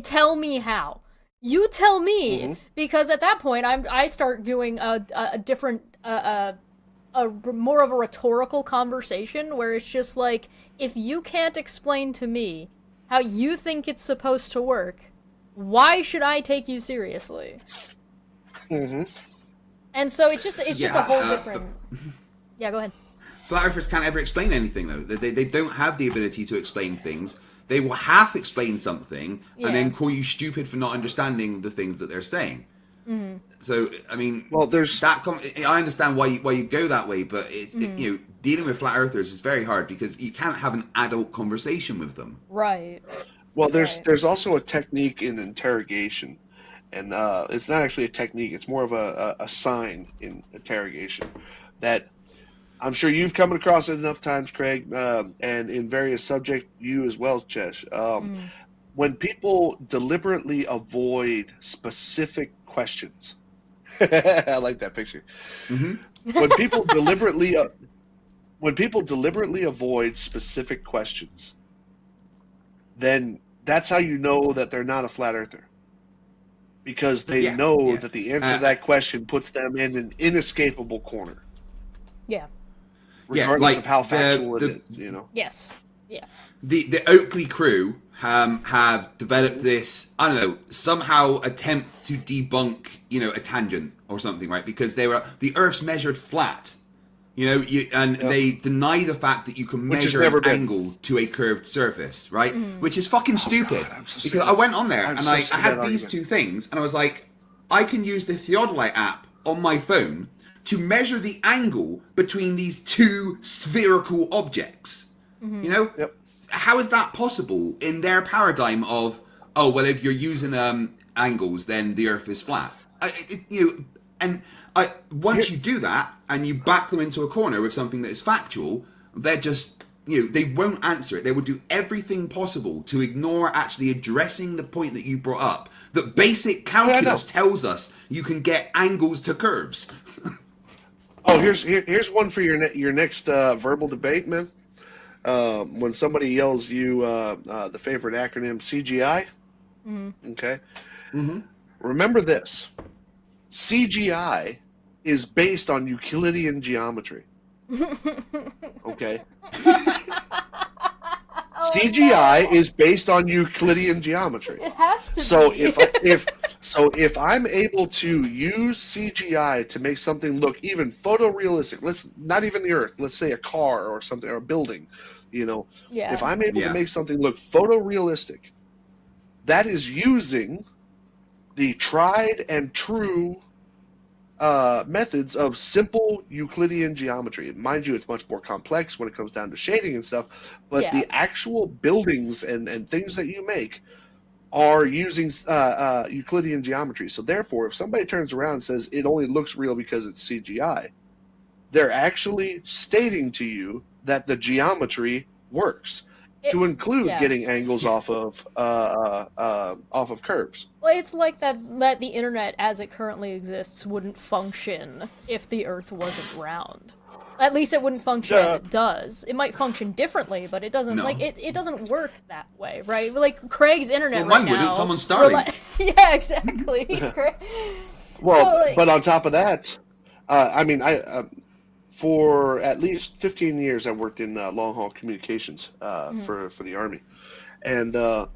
tell me how. You tell me, because at that point I start doing a different more of a rhetorical conversation where it's just like, if you can't explain to me how you think it's supposed to work, why should I take you seriously? And so it's just a whole different. Yeah, go ahead. Flat earthers can't ever explain anything, though. They don't have the ability to explain things. They will half explain something and then call you stupid for not understanding the things that they're saying. So, I mean, well, there's that. I understand why you go that way, but it's dealing with flat earthers is very hard because you can't have an adult conversation with them. Right. Well, there's also a technique in interrogation, and it's not actually a technique; it's more of a sign in interrogation that I'm sure you've come across it enough times, Craig, and in various subjects, you as well, Chesh. When people deliberately avoid specific questions, I like that picture. When people deliberately avoid specific questions, then that's how you know that they're not a flat earther, because they know that the answer to that question puts them in an inescapable corner. Yeah. Regardless of how factual it is, you know. Yes. Yeah. The Oakley crew have developed this, I don't know, somehow attempt to debunk, a tangent or something, right? Because the Earth's measured flat, they deny the fact that you can measure an angle to a curved surface, right? Which is fucking stupid. Because I went on there and I had these two things, and I was like, I can use the Theodolite app on my phone to measure the angle between these two spherical objects. How is that possible in their paradigm of, oh, well, if you're using angles, then the Earth is flat? Once you do that and you back them into a corner with something that is factual, they're just, they won't answer it. They will do everything possible to ignore actually addressing the point that you brought up. That basic calculus tells us you can get angles to curves. Oh, here's one for your next verbal debate, man. When somebody yells you the favorite acronym CGI, okay? Remember this. CGI is based on Euclidean geometry. Okay? CGI is based on Euclidean geometry. It has to be. So if I'm able to use CGI to make something look even photorealistic, let's not even the Earth, let's say a car or something, or a building, if I'm able to make something look photorealistic, that is using the tried and true methods of simple Euclidean geometry. Mind you, it's much more complex when it comes down to shading and stuff, but the actual buildings and things that you make are using Euclidean geometry. So therefore, if somebody turns around and says it only looks real because it's CGI, they're actually stating to you that the geometry works, to include getting angles off of curves. Well, it's like that the internet as it currently exists wouldn't function if the Earth wasn't round. At least it wouldn't function as it does. It might function differently, but it doesn't it doesn't work that way, right? Like Craig's internet right now. Mine wouldn't. Someone's starting. Yeah, exactly. Well, but on top of that, for at least 15 years, I worked in long haul communications for the Army, and one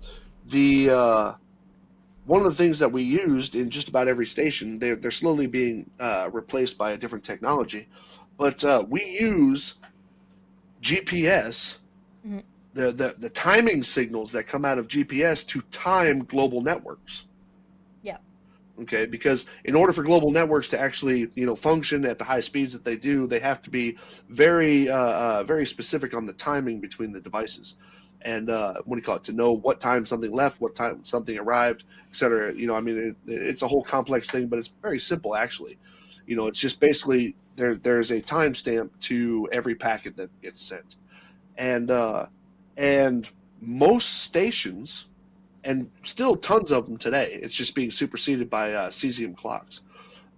of the things that we used in just about every station, they're slowly being replaced by a different technology. But we use GPS, the timing signals that come out of GPS to time global networks. Yeah. Okay, because in order for global networks to actually, function at the high speeds that they do, they have to be very, very specific on the timing between the devices, and to know what time something left, what time something arrived, etc. It's a whole complex thing, but it's very simple actually. It's just basically there's a timestamp to every packet that gets sent, and most stations, and still tons of them today. It's just being superseded by cesium clocks,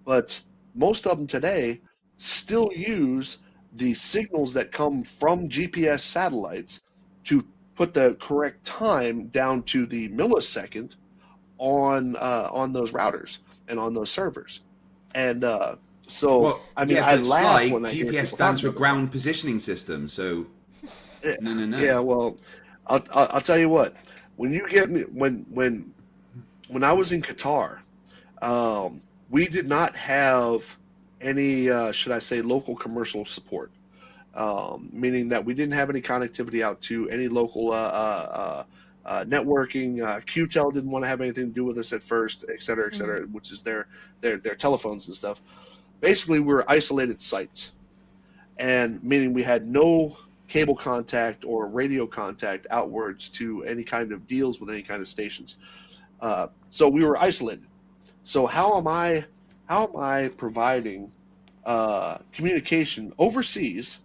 but most of them today still use the signals that come from GPS satellites to put the correct time down to the millisecond on those routers and on those servers. And so, I mean, I laugh when I hear GPS people stands for talk about ground positioning system. So that. no. Yeah, well, I'll tell you what. When you get me when I was in Qatar, we did not have any, should I say, local commercial support, meaning that we didn't have any connectivity out to any local networking. QTEL didn't want to have anything to do with us at first, et cetera, which is their telephones and stuff. Basically, we were isolated sites, and meaning we had no cable contact or radio contact outwards to any kind of deals with any kind of stations. So we were isolated. So how am I providing communication overseas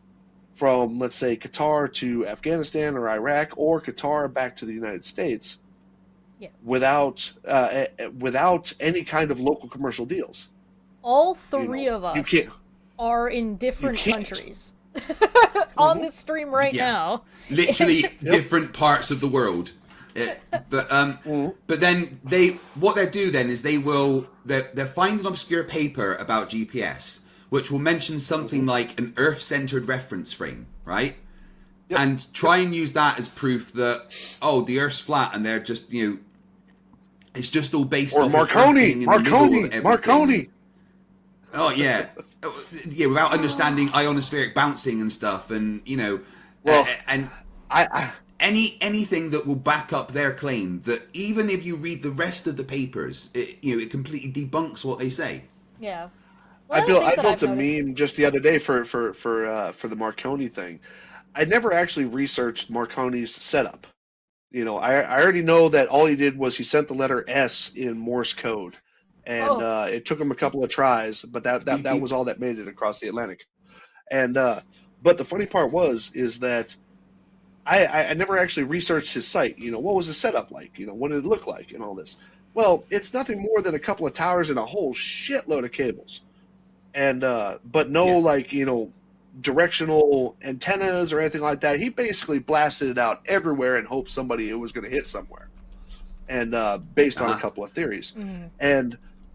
from, let's say, Qatar to Afghanistan or Iraq, or Qatar back to the United States, without any kind of local commercial deals? All three of us are in different countries on this stream right now. Literally different parts of the world. But then what they do then is they'll find an obscure paper about GPS, which will mention something like an Earth-centered reference frame, right? Yep. And try and use that as proof that, the Earth's flat, and they're just, it's just all based on Marconi. Oh yeah, without understanding ionospheric bouncing and stuff, and anything that will back up their claim that even if you read the rest of the papers, it completely debunks what they say. Yeah. I built a meme just the other day for the Marconi thing. I never actually researched Marconi's setup. I already know that all he did was he sent the letter S in Morse code, and it took him a couple of tries, but that was all that made it across the Atlantic. And but the funny part is that I never actually researched his site. What was his setup like? What did it look like and all this? Well, it's nothing more than a couple of towers and a whole shitload of cables. And but no directional antennas or anything like that. He basically blasted it out everywhere and hoped it was going to hit somewhere, and based on a couple of theories.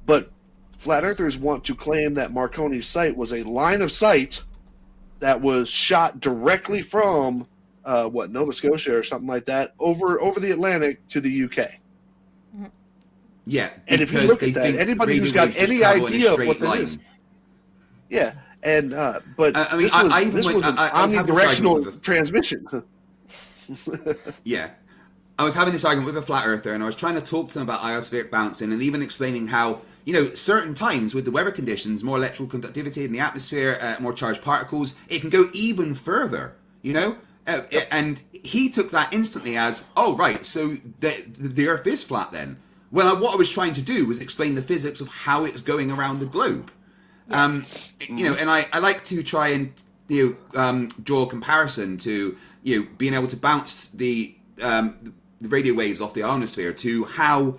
But flat earthers want to claim that Marconi's site was a line of sight that was shot directly from Nova Scotia or something like that over the Atlantic to the UK. Yeah, and if you look at that, anybody who's got any idea of what that is. Yeah, and but this was an omnidirectional transmission. Yeah, I was having this argument with a flat earther, and I was trying to talk to them about ionospheric bouncing, and even explaining how certain times with the weather conditions, more electrical conductivity in the atmosphere, more charged particles, it can go even further. And he took that instantly as, oh right, so the Earth is flat then. Well, what I was trying to do was explain the physics of how it's going around the globe. And I like to try and draw a comparison to being able to bounce the radio waves off the ionosphere to how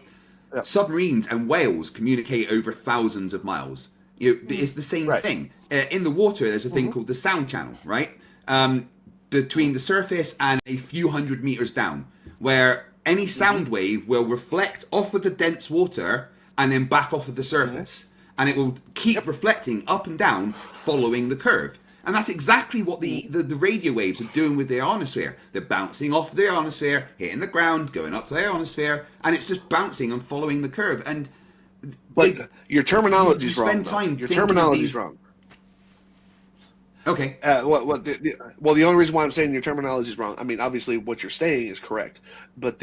submarines and whales communicate over thousands of miles. It's the same thing. In the water, there's a thing called the sound channel, right? Between the surface and a few hundred meters down, where any sound wave will reflect off of the dense water and then back off of the surface. And it will keep reflecting up and down following the curve. And that's exactly what the radio waves are doing with the ionosphere. They're bouncing off the ionosphere, hitting the ground, going up to the ionosphere, and it's just bouncing and following the curve. But your terminology is wrong. Your terminology is wrong. Okay. The only reason why I'm saying your terminology is wrong, I mean, obviously what you're saying is correct, but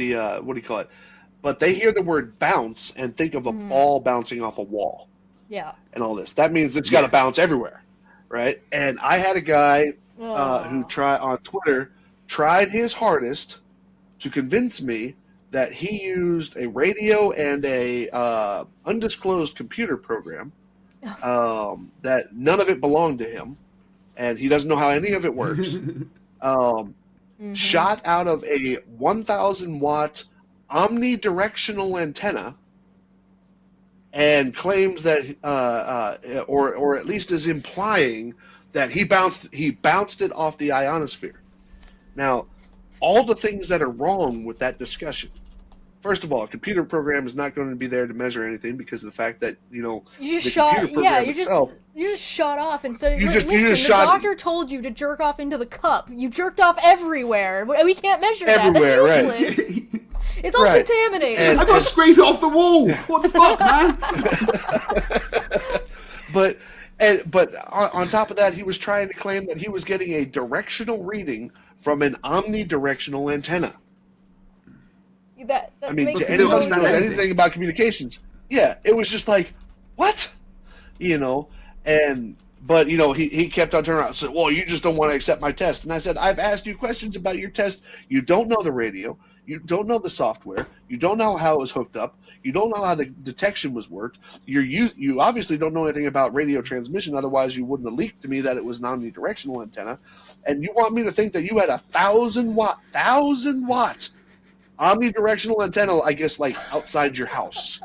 but they hear the word bounce and think of a ball bouncing off a wall. Yeah. And all this. That means it's got to bounce everywhere, right? And I had a guy who on Twitter tried his hardest to convince me that he used a radio and a undisclosed computer program that none of it belonged to him, and he doesn't know how any of it works. Shot out of a 1,000 watt omnidirectional antenna, and claims that, or at least is implying that he bounced it off the ionosphere. Now, all the things that are wrong with that discussion. First of all, a computer program is not going to be there to measure anything because of the fact that, you just shot. Yeah, you just shot off instead of. The doctor told you to jerk off into the cup. You jerked off everywhere. We can't measure that. That's useless. Right. It's all contaminated. I got to scrape it off the wall. What the fuck, man? But on top of that, he was trying to claim that he was getting a directional reading from an omnidirectional antenna. That I mean, to anyone who knows anything about communications, yeah, it was just like, what? But he kept on turning around and said, well, you just don't want to accept my test. And I said, I've asked you questions about your test. You don't know the radio. You don't know the software. You don't know how it was hooked up. You don't know how the detection was worked. You obviously don't know anything about radio transmission. Otherwise, you wouldn't have leaked to me that it was an omnidirectional antenna. And you want me to think that you had a 1,000 watt omnidirectional antenna, I guess, like outside your house.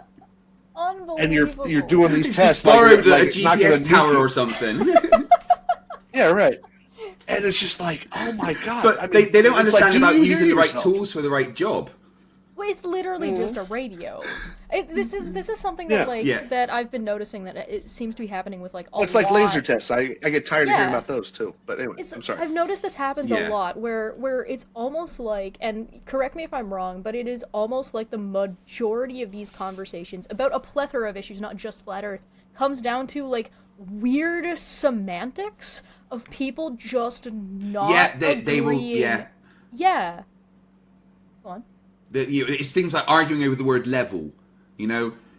Unbelievable. And you're doing these tests. Borrowed a GPS tower or something. Yeah, right. And it's just like, oh my god. But they don't understand about using the right tools for the right job. Well, it's literally just a radio. This is something that that I've been noticing that it seems to be happening with like a lot. It's like laser tests. I get tired of hearing about those too. But anyway, I'm sorry. I've noticed this happens a lot where it's almost like, and correct me if I'm wrong, but it is almost like the majority of these conversations about a plethora of issues, not just flat Earth, comes down to like weird semantics of people just not they will yeah. Go on. It's things like arguing over the word level.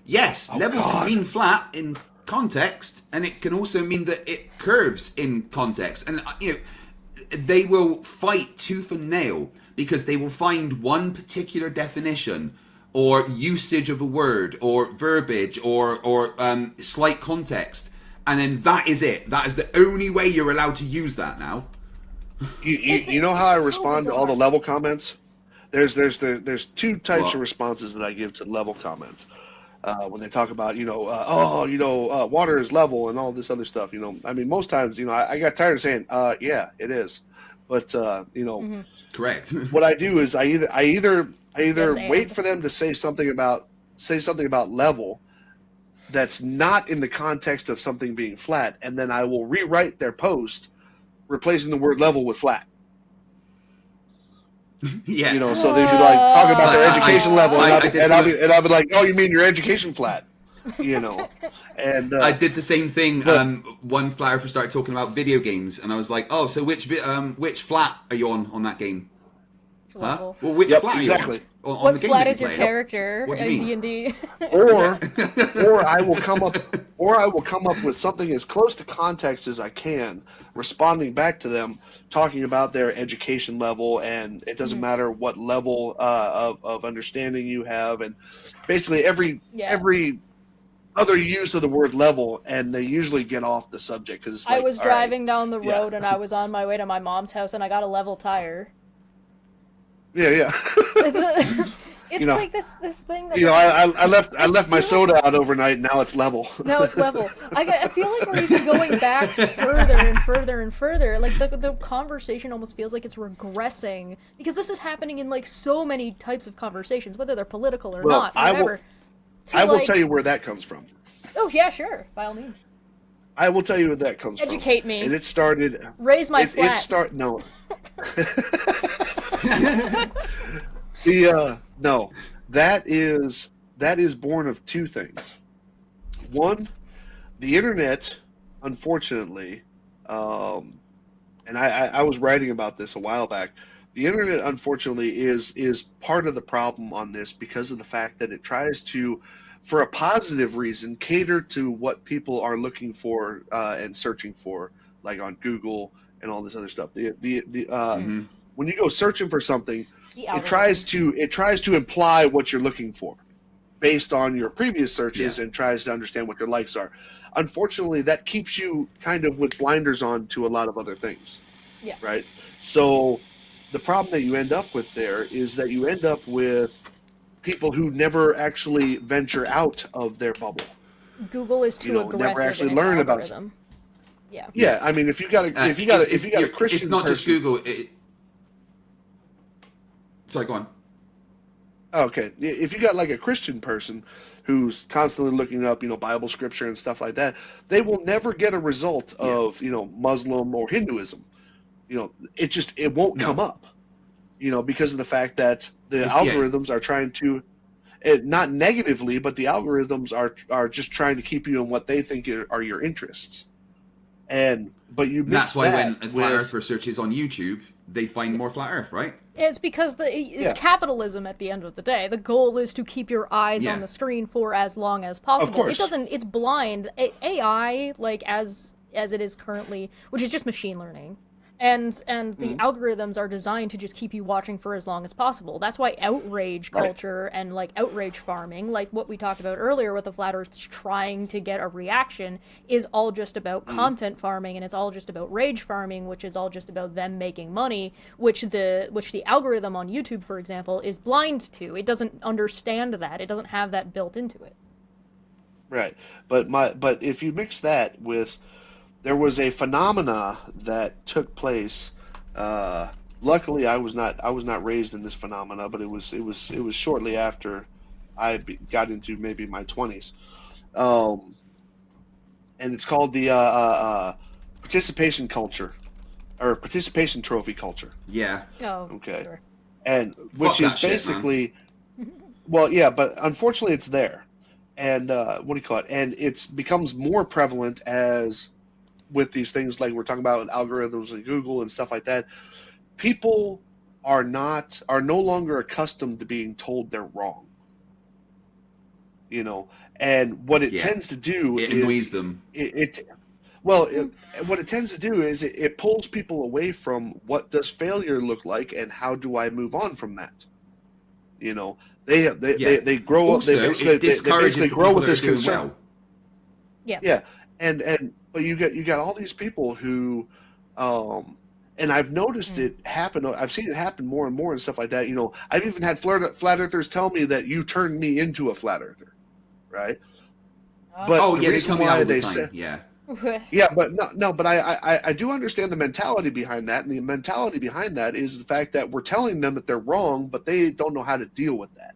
Yes, level can mean flat in context, and it can also mean that it curves in context. And they will fight tooth and nail because they will find one particular definition or usage of a word or verbiage or slight context, and then that is it. That is the only way you're allowed to use that now. You know how I respond to all the level comments? There's two types of responses that I give to level comments when they talk about water is level and all this other stuff. I mean, most times I got tired of saying yeah, it is, but correct. What I do is I either wait for them to say something about level that's not in the context of something being flat, and then I will rewrite their post replacing the word level with flat. Yeah. So they'd be like talking about their education level, and I'll be like, oh, you mean your education flat? And I did the same thing. One flat earther started talking about video games, and I was like, oh, so which flat are you on that game? Level. Huh? Well, which flat are you on? What the game flat is your character in D&D? Or I will come up with something as close to context as I can, responding back to them, talking about their education level, and it doesn't matter what level of understanding you have, and basically every other use of the word level, and they usually get off the subject because it's like, I was driving down the road and I was on my way to my mom's house and I got a level tire. Yeah. It's like this thing that I left my soda out overnight. Now it's level. Now it's level. I feel like we're even going back further and further and further. Like the conversation almost feels like it's regressing because this is happening in like so many types of conversations, whether they're political or not. Whatever. I will tell you where that comes from. Oh yeah, sure, by all means. I will tell you where that comes from. Educate me. And it started. Raise my flat. No. That is born of two things. One, the internet, unfortunately, and I was writing about this a while back. The internet, unfortunately, is part of the problem on this because of the fact that it tries to, for a positive reason, cater to what people are looking for and searching for, like on Google and all this other stuff. When you go searching for something, it tries to imply what you're looking for based on your previous searches and tries to understand what your likes are. unfortunately, that keeps you kind of with blinders on to a lot of other things. Yeah. Right. So the problem that you end up with there is that you end up with people who never actually venture out of their bubble. Google is too aggressive never actually in its learn algorithm. About yeah. I mean, if you got a Christian, it's not person, just Google. Sorry, go on. Okay, if you got like a Christian person who's constantly looking up, Bible scripture and stuff like that, they will never get a result of, Muslim or Hinduism. It won't come up, because of the fact that the algorithms are trying to, not negatively, but the algorithms are just trying to keep you in what they think are your interests. But you that's why when a flat earther searches on YouTube, they find more flat Earth, right? It's because it's capitalism at the end of the day. The goal is to keep your eyes on the screen for as long as possible. It's blind. AI, like as it is currently, which is just machine learning. And the algorithms are designed to just keep you watching for as long as possible. That's why outrage culture and like outrage farming, like what we talked about earlier with the flat earths trying to get a reaction, is all just about content farming, and it's all just about rage farming, which is all just about them making money, which the algorithm on YouTube, for example, is blind to. It doesn't understand that. It doesn't have that built into it. Right. But if you mix that with, there was a phenomena that took place. Luckily, I was not raised in this phenomena, but it was shortly after I got into maybe my 20s, and it's called the participation culture, or participation trophy culture. Yeah. Oh. Okay. Sure. And which is basically, well, yeah, but unfortunately, it's there, and what do you call it? And it becomes more prevalent as with these things like we're talking about algorithms and Google and stuff like that. People are no longer accustomed to being told they're wrong. And what it tends to do it annoys them. What it tends to do is it pulls people away from what does failure look like and how do I move on from that. They grow up. Also, they basically grow with this concern. Well. Yeah. And but you got all these people who, and I've noticed it happen. I've seen it happen more and more and stuff like that. I've even had flat earthers tell me that you turned me into a flat earther, right? But they tell me that all the time. Yeah, but no, but I do understand the mentality behind that, and the mentality behind that is the fact that we're telling them that they're wrong, but they don't know how to deal with that.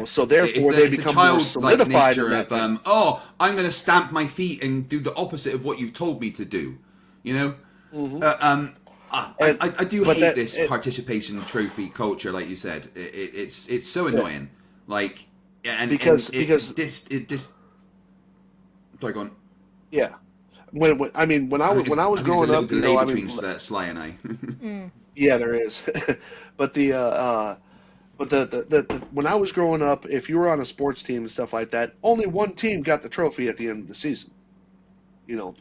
So therefore they become more solidified in that thing. I'm going to stamp my feet and do the opposite of what you've told me to do. I do hate this participation trophy culture, like you said. It's so annoying. Like, and because this. Sorry, go on. Yeah, when I was growing up, between Sly and I. Yeah, there is, but the when I was growing up, if you were on a sports team and stuff like that, only one team got the trophy at the end of the season.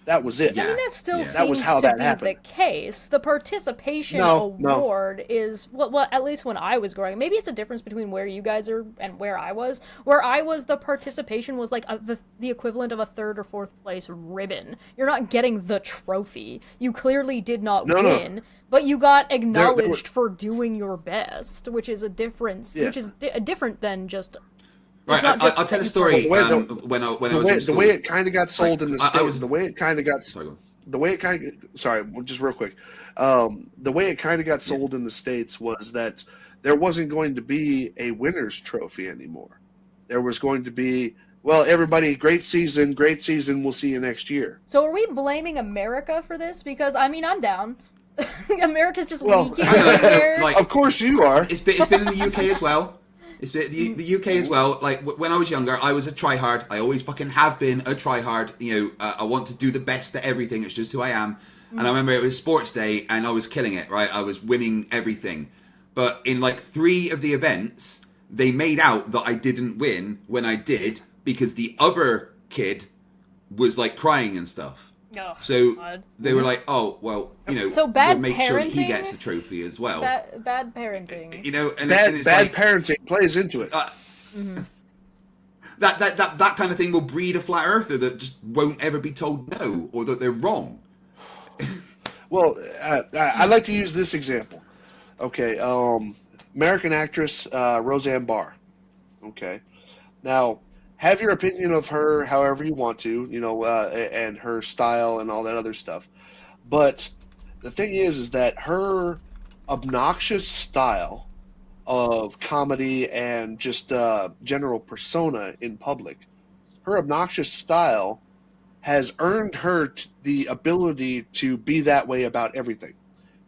That was it. I mean, that still seems to be the case. The participation award is well, at least when I was growing. Maybe it's a difference between where you guys are and where I was. Where I was, the participation was like the equivalent of a third or fourth place ribbon. You're not getting the trophy. You clearly did not win, but you got acknowledged for doing your best, which is a difference. Which is different than just. Right, I'll tell a story. When I was in school, the way it kind of got sold in the States, the way it kind of got, just real quick, the way it kind of got sold in the States was that there wasn't going to be a winner's trophy anymore. There was going to be, well, everybody, great season, we'll see you next year. So are we blaming America for this? Because, I mean, I'm down. America's just leaking everywhere. Of course you are. It's been in the UK as well. It's the UK as well. Like when I was younger, I was a tryhard. I always fucking have been a tryhard. I want to do the best at everything. It's just who I am. And I remember it was sports day, and I was killing it. Right, I was winning everything. But in like 3 of the events, they made out that I didn't win when I did because the other kid was like crying and stuff. Oh, so God. They were like, "Oh, well, so bad we'll make parenting, sure that he gets the trophy as well." Bad parenting. And bad it's like, parenting plays into it. that kind of thing will breed a flat earther that just won't ever be told no, or that they're wrong. Well, I like to use this example. Okay, American actress Roseanne Barr. Okay, now have your opinion of her however you want to, and her style and all that other stuff. But the thing is that her obnoxious style of comedy and just general persona in public, her obnoxious style has earned her the ability to be that way about everything.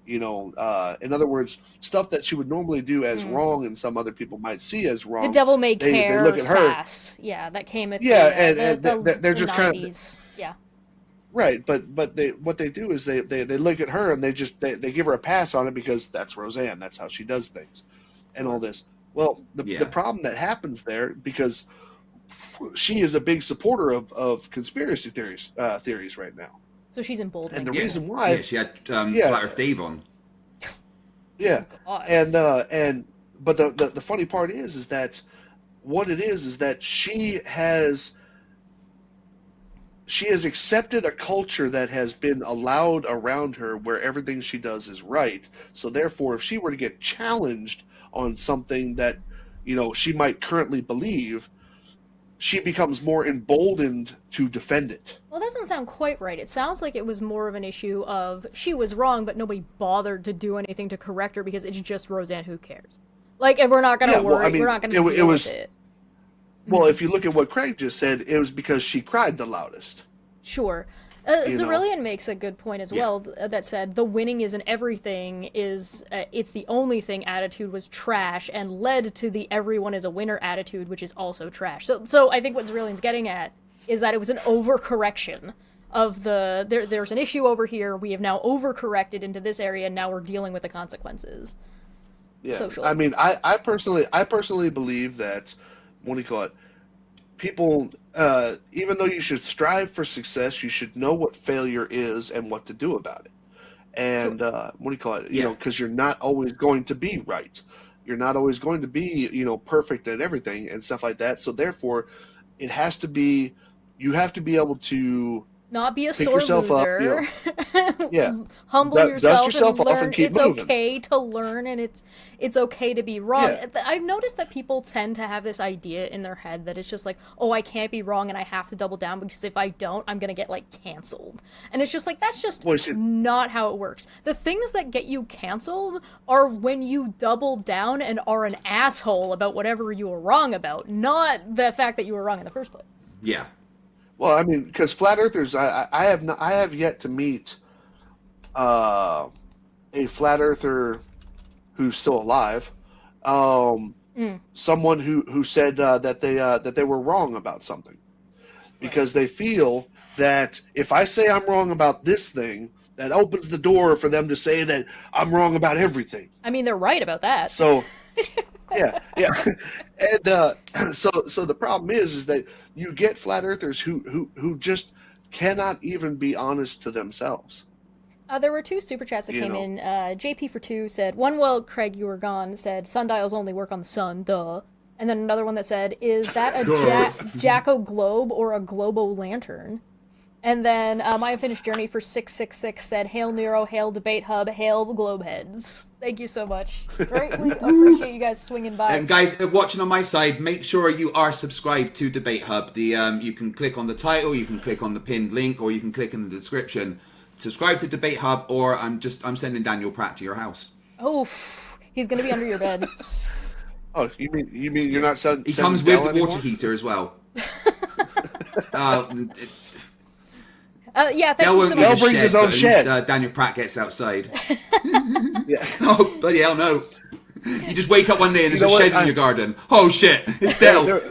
In other words, stuff that she would normally do as wrong and some other people might see as wrong. The devil may care. They look at her. Sass. Yeah, that came at they're just 90s. kind of, yeah. Right, but what they do is they look at her and they give her a pass on it because that's Roseanne. That's how she does things, and all this. Well, the problem that happens there, because she is a big supporter of conspiracy theories right now. So she's emboldened. And the reason why... Yeah, she had Flat Earth Dave on. Yeah. Oh, but the funny part is that what it is that she has accepted a culture that has been allowed around her where everything she does is right. So therefore, if she were to get challenged on something that, she might currently believe, she becomes more emboldened to defend it. Well, that doesn't sound quite right. It sounds like it was more of an issue of she was wrong, but nobody bothered to do anything to correct her because it's just Roseanne. Who cares? Like, if we're not going to worry, well, I mean, we're not going to deal with it. Well, if you look at what Craig just said, it was because she cried the loudest. Sure. Cerulean makes a good point as well that said the winning isn't everything is it's the only thing attitude was trash and led to the everyone is a winner attitude, which is also trash. So I think what Cerulean's getting at is that it was an overcorrection of there's an issue over here, we have now overcorrected into this area, and now we're dealing with the consequences. Yeah, Socially. I mean, I personally believe that, what do you call it? People, even though you should strive for success, you should know what failure is and what to do about it. And what do you call it? Because you're not always going to be right. You're not always going to be, perfect at everything and stuff like that. So therefore, you have to be able to not be a sore loser. Humble dust yourself and off learn. and keep it's moving. Okay to learn, and it's okay to be wrong. Yeah. I've noticed that people tend to have this idea in their head that it's just like, oh, I can't be wrong, and I have to double down because if I don't, I'm gonna get canceled. And it's just that's just not how it works. The things that get you canceled are when you double down and are an asshole about whatever you were wrong about, not the fact that you were wrong in the first place. Yeah. Well, I mean, because flat earthers, I have yet to meet a flat earther who's still alive. Someone who said that they were wrong about something, because they feel that if I say I'm wrong about this thing, that opens the door for them to say that I'm wrong about everything. I mean, they're right about that. So. Yeah, and so the problem is that you get flat earthers who just cannot even be honest to themselves. There were two super chats that came in. JP for 2 said, one, well, Craig, you were gone, said, sundials only work on the sun, duh. And then another one that said, is that a Jacko globe or a Globo lantern? And then My Unfinished Journey for 666 said, hail Nero, hail Debate Hub, hail the Globeheads. Thank you so much. Greatly appreciate you guys swinging by. And guys, watching on my side, make sure you are subscribed to Debate Hub. You can click on the title, you can click on the pinned link, or you can click in the description. Subscribe to Debate Hub, or I'm sending Daniel Pratt to your house. Oh, he's gonna be under your bed. Oh, you mean you're not sending? He comes with the water heater as well. Yeah, thank you so much. Del brings his own shed. Daniel Pratt gets outside. Yeah. Oh, bloody hell, no. You just wake up one day and there's a shed in your garden. Oh, shit. It's Del.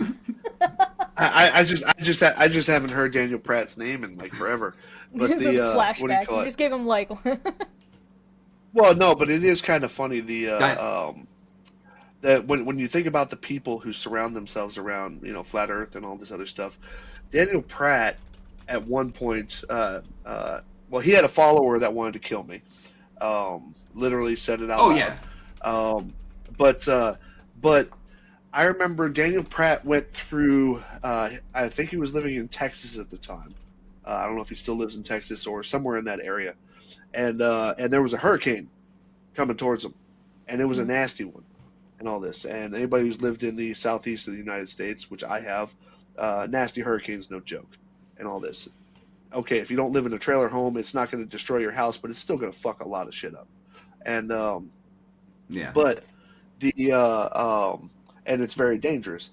I just haven't heard Daniel Pratt's name in forever. But the flashback. what do you call You it? just gave him Well, no, but it is kind of funny that when you think about the people who surround themselves around flat Earth and all this other stuff, Daniel Pratt at one point, he had a follower that wanted to kill me. Literally said it out loud. Oh yeah. But I remember Daniel Pratt went through. I think he was living in Texas at the time. I don't know if he still lives in Texas or somewhere in that area. And there was a hurricane coming towards him, and it was a nasty one, and all this. And anybody who's lived in the southeast of the United States, which I have, nasty hurricanes, no joke, and all this. Okay, if you don't live in a trailer home, it's not going to destroy your house, but it's still going to fuck a lot of shit up. And but and it's very dangerous.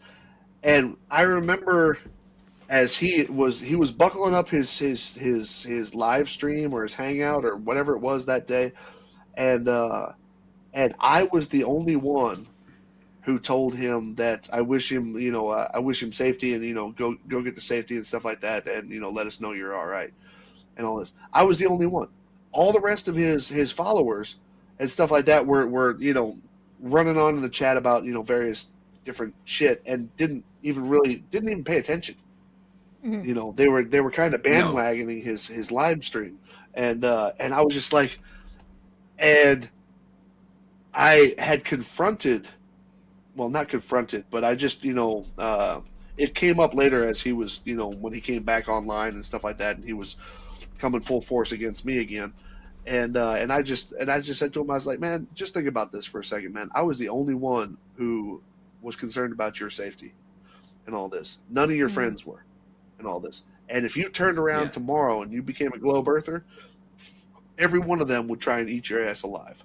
And I remember as he was buckling up his live stream or his hangout or whatever it was that day, and I was the only one who told him that I wish him safety, and go get the safety and stuff like that, and let us know you're all right and all this. I was the only one. All the rest of his followers and stuff like that were running on in the chat about various different shit and didn't even pay attention. Mm-hmm. They were kind of bandwagoning his live stream, and I was just like, and I had confronted. Well, not confronted, but I just, it came up later as he was, when he came back online and stuff like that, and he was coming full force against me again. And I just said to him, I was like, man, just think about this for a second, man. I was the only one who was concerned about your safety and all this. None of your friends were and all this. And if you turned around tomorrow and you became a globe earther, every one of them would try and eat your ass alive.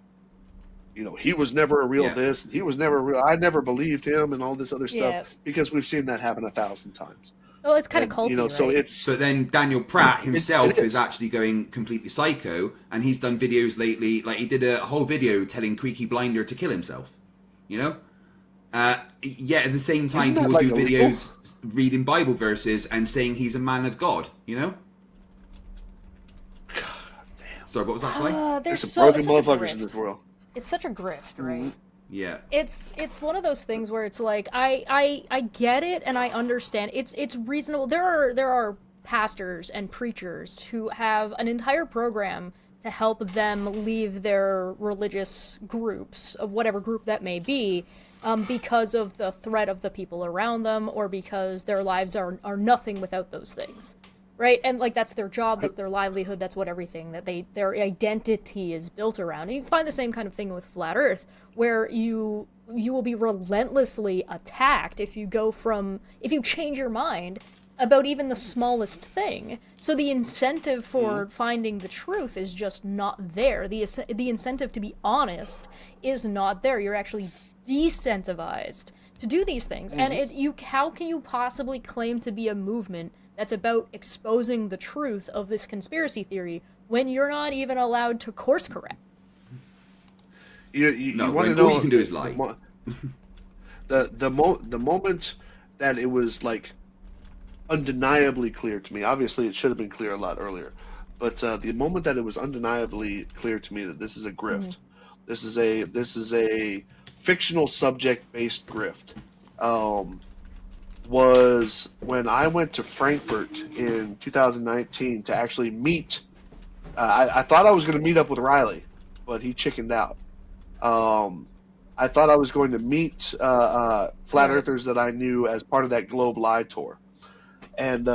He was never a real this, he was never real. I never believed him and all this other stuff because we've seen that happen 1,000 times. Well, it's kind of culty, right? So it's. But then Daniel Pratt himself is actually going completely psycho, and he's done videos lately. Like he did a whole video telling Creaky Blinder to kill himself. At the same time, he will do videos reading Bible verses and saying he's a man of God. God damn. Sorry, what was that saying? There's some broken motherfuckers in this world. It's such a grift, right? Yeah. It's one of those things where it's like I get it and I understand. It's reasonable. There are pastors and preachers who have an entire program to help them leave their religious groups, of whatever group that may be, because of the threat of the people around them, or because their lives are nothing without those things. Right, and that's their job, that's their livelihood, that's what everything that their identity is built around. And you can find the same kind of thing with Flat Earth, where you will be relentlessly attacked if you change your mind about even the smallest thing. So the incentive for finding the truth is just not there. The incentive to be honest is not there. You're actually decentivized to do these things, and how can you possibly claim to be a movement that's about exposing the truth of this conspiracy theory when you're not even allowed to course correct? You want to know? All you can do is lie. The moment that it was undeniably clear to me. Obviously, it should have been clear a lot earlier, but the moment that it was undeniably clear to me that this is a grift, this is a fictional subject-based grift. Was when I went to Frankfurt in 2019 to actually meet. I thought I was going to meet up with Riley, but he chickened out. I thought I was going to meet flat earthers that I knew as part of that Globe Lie tour, and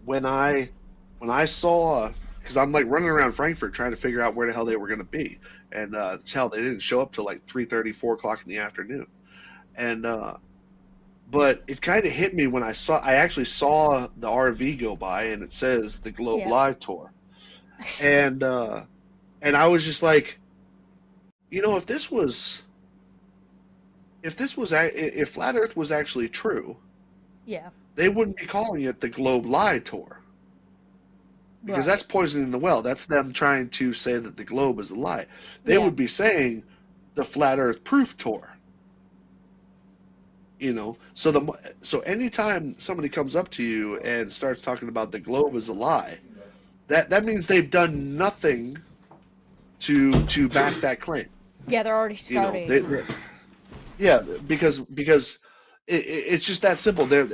when I saw, because I'm running around Frankfurt trying to figure out where the hell they were going to be, and hell, they didn't show up till 3:30, 4 o'clock in the afternoon, and. But it kind of hit me when I actually saw the RV go by, and it says the Globe Lie Tour, and I was just like, if Flat Earth was actually true, they wouldn't be calling it the Globe Lie Tour, because that's poisoning the well. That's them trying to say that the globe is a lie. They would be saying the Flat Earth Proof Tour. So anytime somebody comes up to you and starts talking about the globe is a lie, that means they've done nothing to back that claim. Yeah, they're already starting. Because it's just that simple. They're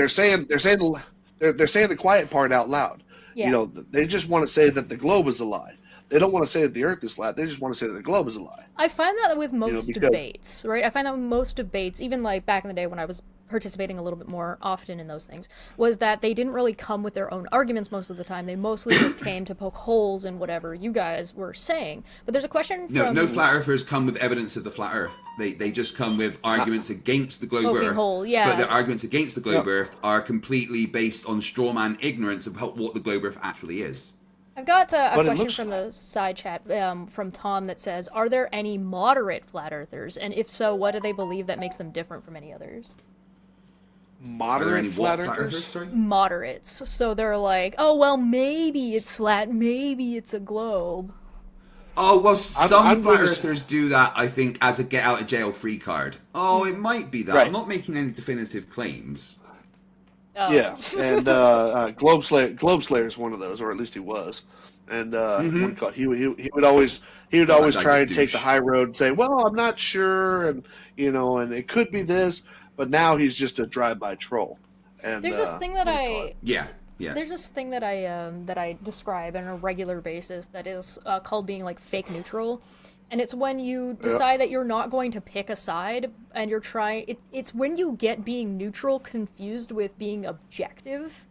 saying the quiet part out loud. They just want to say that the globe is a lie. They don't want to say that the Earth is flat. They just want to say that the globe is a lie. I find that with most because, debates, right? I find that with most debates, even like back in the day when I was participating a little bit more often in those things, was that they didn't really come with their own arguments most of the time. They mostly just came to poke holes in whatever you guys were saying. But there's a question from... No flat earthers come with evidence of the flat Earth. They just come with arguments against the globe Earth. Hole, yeah. But their arguments against the globe Earth are completely based on straw man ignorance of what the globe Earth actually is. I've got a question from the side chat from Tom that says, are there any moderate flat earthers? And if so, what do they believe that makes them different from any others? Moderate flat earthers? Sorry? Moderates. So they're like, oh, well, maybe it's flat, maybe it's a globe. Oh, well, some flat earthers do that, I think, as a get out of jail free card. Oh, it might be that. Right. I'm not making any definitive claims. Oh. Yeah, and Globe Slayer is one of those, or at least he was. And he would always try and take the high road and say, well, I'm not sure, and and it could be this, but now he's just a drive-by troll. And there's this thing that Yeah. There's this thing that I describe on a regular basis that is called being like fake neutral, and it's when you decide that you're not going to pick a side and you're trying. It's when you get being neutral confused with being objective,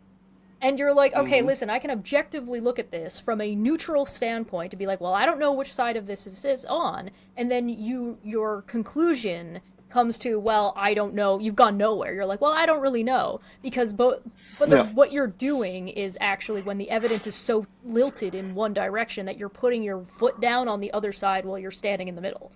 and you're like, okay, listen, I can objectively look at this from a neutral standpoint to be like, well, I don't know which side of this is on, and then your conclusion comes to, well, I don't know, you've gone nowhere. You're like, well, I don't really know, because what you're doing is actually, when the evidence is so lilted in one direction, that you're putting your foot down on the other side while you're standing in the middle.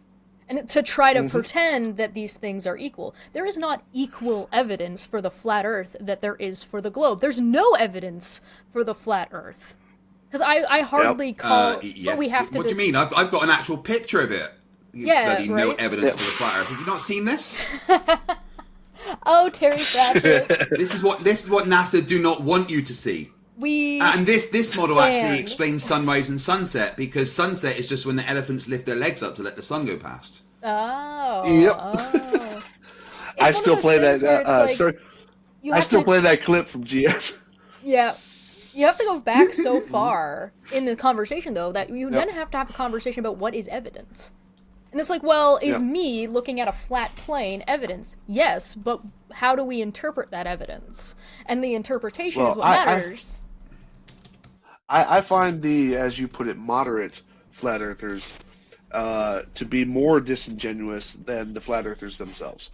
And to try to pretend that these things are equal. There is not equal evidence for the flat Earth that there is for the globe. There's no evidence for the flat Earth. Because I hardly call... But we have to... What do you mean? I've got an actual picture of it. No evidence for the flat Earth. Have you not seen this? Oh, Terry Pratchett. This is what NASA do not want you to see. And this model actually explains sunrise and sunset, because sunset is just when the elephants lift their legs up to let the sun go past. Oh. Yep. Oh. I still play that. I still play that clip from GS. Yeah. You have to go back so far in the conversation, though, that you then have to have a conversation about what is evidence. And it's like, well, is me looking at a flat plane evidence? Yes, but how do we interpret that evidence? And the interpretation is what matters. I find the, as you put it, moderate flat earthers to be more disingenuous than the flat earthers themselves.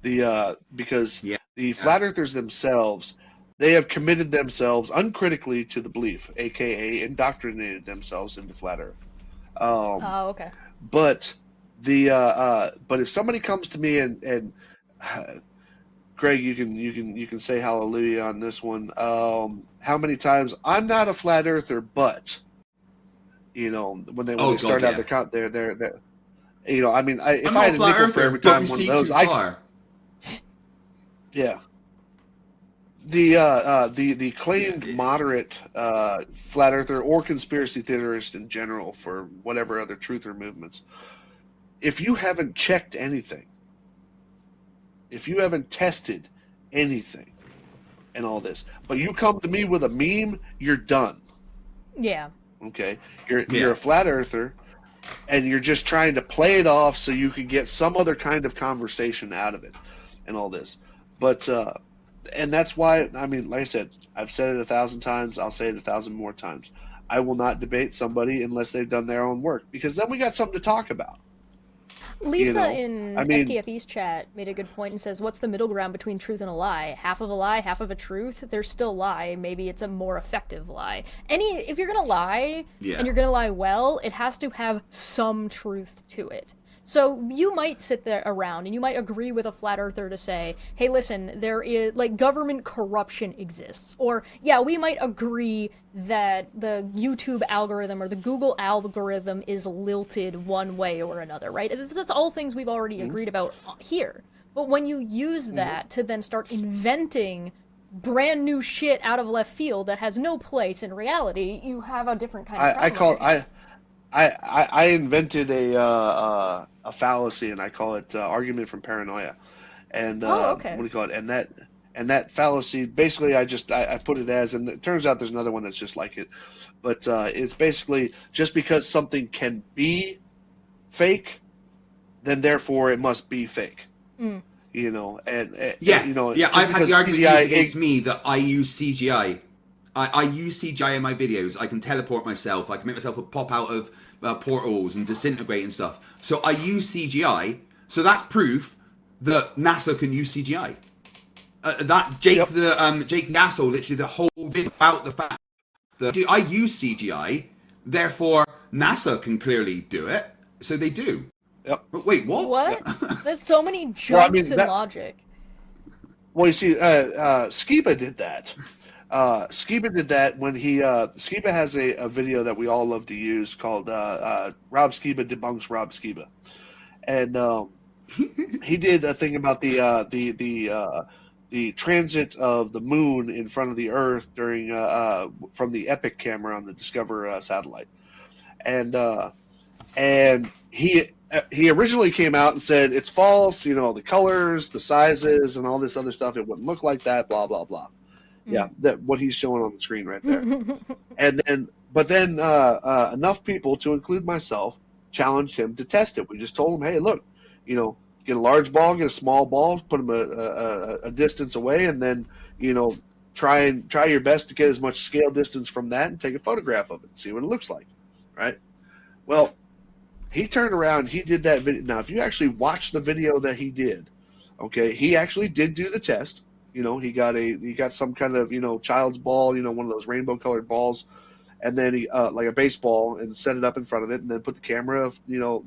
Because the flat earthers themselves, they have committed themselves uncritically to the belief, aka indoctrinated themselves into flat Earth. Okay. But if somebody comes to me and Greg, you can say hallelujah on this one. How many times I'm not a flat earther, but when they start out they're I mean, if I had a nickel for every time one of those, the claimed moderate flat earther or conspiracy theorist in general for whatever other truther movements, if you haven't checked anything, if you haven't tested anything and all this, but you come to me with a meme, you're done. Yeah. Okay? You're a flat earther, and you're just trying to play it off so you can get some other kind of conversation out of it and all this. But and that's why, I mean, like I said, I've said it 1,000 times, I'll say it 1,000 more times. I will not debate somebody unless they've done their own work, because then we got something to talk about. Lisa in FTFE's chat made a good point and says, what's the middle ground between truth and a lie? Half of a lie, half of a truth? There's still a lie. Maybe it's a more effective lie. If you're going to lie, and you're going to lie well, it has to have some truth to it. So you might sit there around and you might agree with a flat earther to say, hey, listen, there is, like, government corruption exists. Or, yeah, we might agree that the YouTube algorithm or the Google algorithm is lilted one way or another, right? That's all things we've already agreed about here. But when you use that to then start inventing brand new shit out of left field that has no place in reality, you have a different kind of problem. I invented a fallacy, and I call it argument from paranoia. And what do you call it? And And that fallacy, basically, I put it as, and it turns out there's another one that's just like it, but it's basically just because something can be fake, then therefore it must be fake. You know, and you know, I've had the argument CGI used against me that I use CGI. I use CGI in my videos. I can teleport myself. I can make myself pop out of portals and disintegrate and stuff. So I use CGI. So that's proof that NASA can use CGI. That Jake the asshole, literally the whole video about the fact that I use CGI, therefore NASA can clearly do it. So they do. Yep. But wait, what? What? There's so many jumps in logic. Well, you see, Skiba did that. Skiba did that when he Skiba has a video that we all love to use called Rob Skiba Debunks Rob Skiba, and he did a thing about the transit of the moon in front of the Earth during from the Epic camera on the Discover satellite, and he originally came out and said it's false, you know, the colors, the sizes, and all this other stuff. It wouldn't look like that, blah blah blah. Yeah, that what he's showing on the screen right there. But then enough people, to include myself, challenged him to test it. We just told him, hey, look, you know, get a large ball, get a small ball, put them a distance away, and then, you know, try your best to get as much scale distance from that and take a photograph of it and see what it looks like, right? Well, he turned around, he did that video. Now, if you actually watch the video that he did, okay, he actually did do the test. You know, he got some kind of, you know, child's ball, you know, one of those rainbow colored balls, and then he like a baseball, and set it up in front of it, and then put the camera, you know,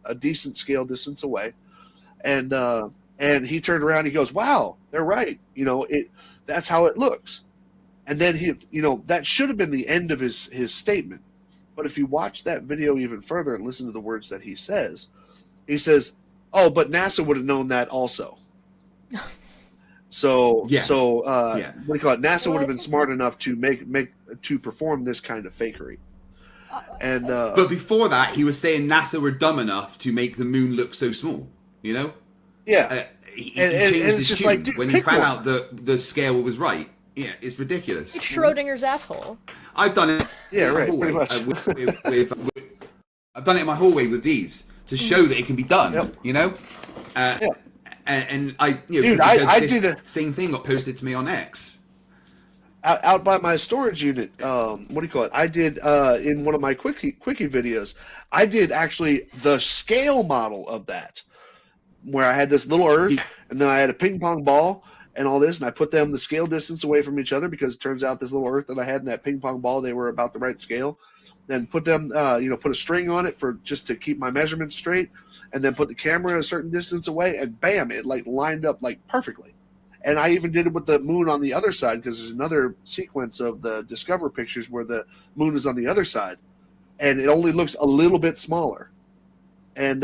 a decent scale distance away, and he turned around, he goes, wow, they're right, you know, that's how it looks. And then he, you know, that should have been the end of his statement. But if you watch that video even further and listen to the words that he says, oh, but NASA would have known that also. So what do you call it? NASA would have been smart enough to to perform this kind of fakery. And but before that, he was saying NASA were dumb enough to make the moon look so small. You know? Yeah. He changed his tune dude, when he found out that the scale was right. Yeah, it's ridiculous. It's Schrodinger's asshole. I've done it. Yeah, right. Pretty much. I've done it in my hallway with these to show that it can be done. Yep. You know. And I, you know, dude, I did the same thing got posted to me on X. Out by my storage unit. What do you call it? I did in one of my quickie videos. I did actually the scale model of that, where I had this little Earth, and then I had a ping pong ball and all this, and I put them the scale distance away from each other, because it turns out this little Earth that I had and that ping pong ball, they were about the right scale. Then put them, you know, put a string on it for just to keep my measurements straight, and then put the camera a certain distance away, and bam, it like lined up like perfectly. And I even did it with the moon on the other side, because there's another sequence of the Discover pictures where the moon is on the other side, and it only looks a little bit smaller. And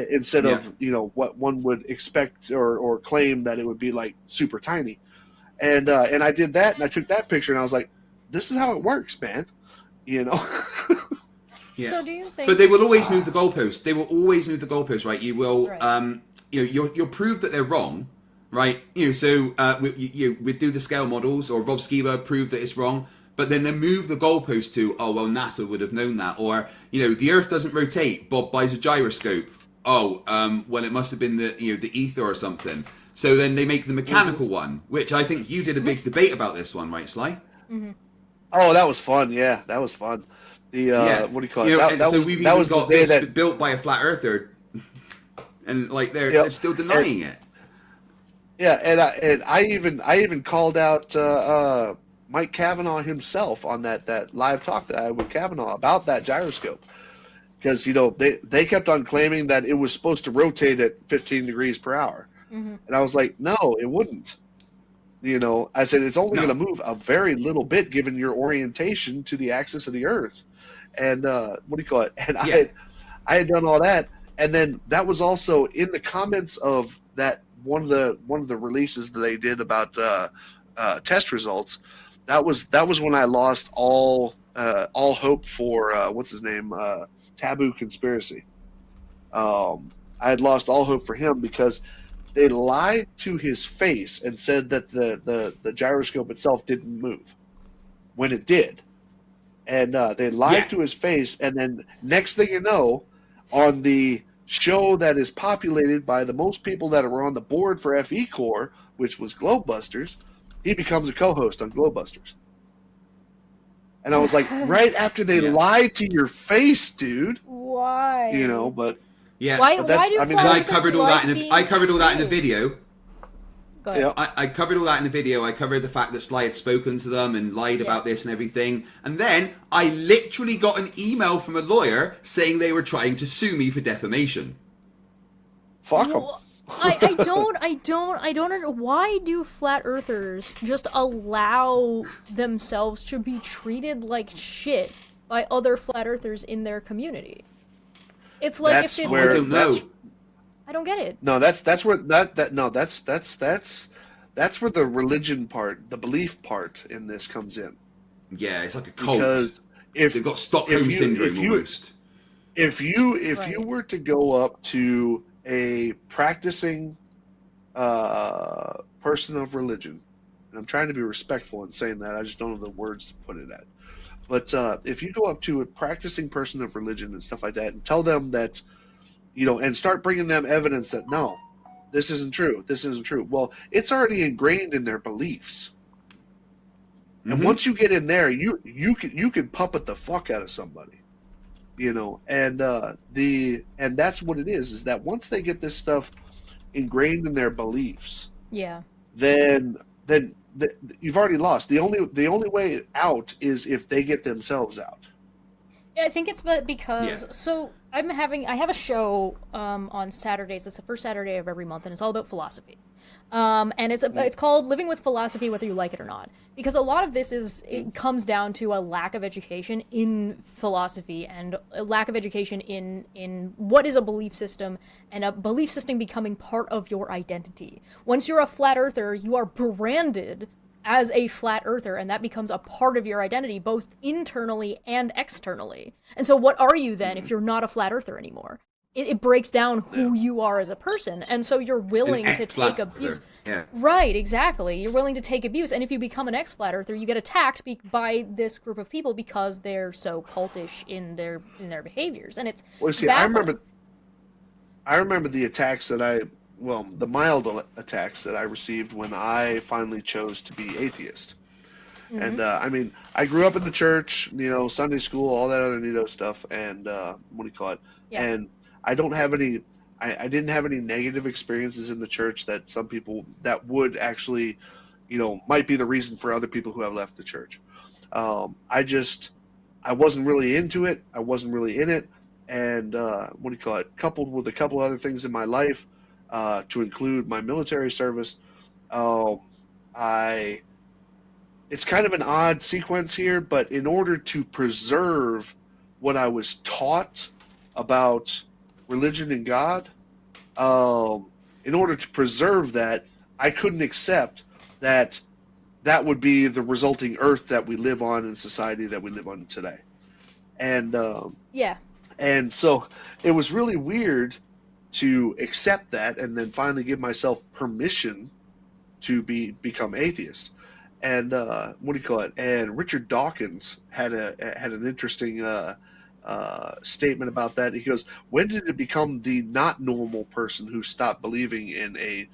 instead of, you know, what one would expect or claim that it would be like super tiny. And I did that, and I took that picture, and I was like, this is how it works, man. You know. So do you think? But they will always move the goalpost. They will always move the goalpost, right? You will, you know, you'll prove that they're wrong, right? You know, so we do the scale models, or Rob Skiba proved that it's wrong, but then they move the goalpost to, oh well, NASA would have known that, or you know, the Earth doesn't rotate. Bob buys a gyroscope. Oh, well, it must have been the ether or something. So then they make the mechanical one, which I think you did a big debate about this one, right, Sly? Mm-hmm. Oh, that was fun. Yeah, that was fun. The what do you call it? You know, that we've even got this built by a flat earther, and like they're still denying it. Yeah, and I even called out Mike Cavanaugh himself on that live talk that I had with Cavanaugh about that gyroscope, because you know they kept on claiming that it was supposed to rotate at 15 degrees per hour, and I was like, no, it wouldn't. You know, I said it's only going to move a very little bit given your orientation to the axis of the Earth. And what do you call it? And I had done all that, and then that was also in the comments of that one of the releases that they did about test results. That was when I lost all hope for what's his name, Taboo Conspiracy. I had lost all hope for him, because they lied to his face and said that the gyroscope itself didn't move when it did. And they lied to his face, and then next thing you know, on the show that is populated by the most people that are on the board for FE Corps, which was Globebusters, he becomes a co-host on Globebusters. And I was like, right after they lied to your face, dude. Why? You know, but yeah. Why but do I covered all that in the video. Go ahead. Yeah. I covered all that in the video. I covered the fact that Sly had spoken to them and lied about this and everything. And then I literally got an email from a lawyer saying they were trying to sue me for defamation. Fuck them. I don't. Why do flat earthers just allow themselves to be treated like shit by other flat earthers in their community? It's like That's if they where, I don't know. I don't get it. No, that's where that's where the religion part, the belief part in this comes in. Yeah, it's like a cult. Because they've got Stockholm syndrome almost. If you were to go up to a practicing person of religion, and I'm trying to be respectful in saying that, I just don't know the words to put it at. But if you go up to a practicing person of religion and stuff like that, and tell them that, you know, and start bringing them evidence that no, this isn't true. Well, it's already ingrained in their beliefs. And once you get in there, you can puppet the fuck out of somebody. You know, and that's what it is that once they get this stuff ingrained in their beliefs, then you've already lost. The only way out is if they get themselves out. Yeah, I think it's because so I have a show on Saturdays. It's the first Saturday of every month, and it's all about philosophy. And it's called Living with Philosophy, whether you like it or not, because a lot of this it comes down to a lack of education in philosophy and a lack of education in what is a belief system, and a belief system becoming part of your identity. Once you're a flat earther, you are branded as a flat earther, and that becomes a part of your identity, both internally and externally. And so what are you then if you're not a flat earther anymore? It breaks down who you are as a person, and so you're willing to take abuse. Yeah. Right, exactly. You're willing to take abuse, and if you become an ex-flat earther, you get attacked by this group of people because they're so cultish in their behaviors, and it's baffling. I remember the attacks that the mild attacks that I received when I finally chose to be atheist. And I mean, I grew up in the church, you know, Sunday school, all that other neato stuff, and what do you call it? Yeah. And I don't have any. I didn't have any negative experiences in the church that some people that would actually, you know, might be the reason for other people who have left the church. I wasn't really into it. I wasn't really in it, and what do you call it? Coupled with a couple other things in my life, to include my military service, it's kind of an odd sequence here, but in order to preserve what I was taught about religion and God, in order to preserve that, I couldn't accept that would be the resulting earth that we live on in society that we live on today. And and so it was really weird to accept that and then finally give myself permission to become atheist. And what do you call it? And Richard Dawkins had an interesting statement about that. He goes, "When did it become the not normal person who stopped believing in a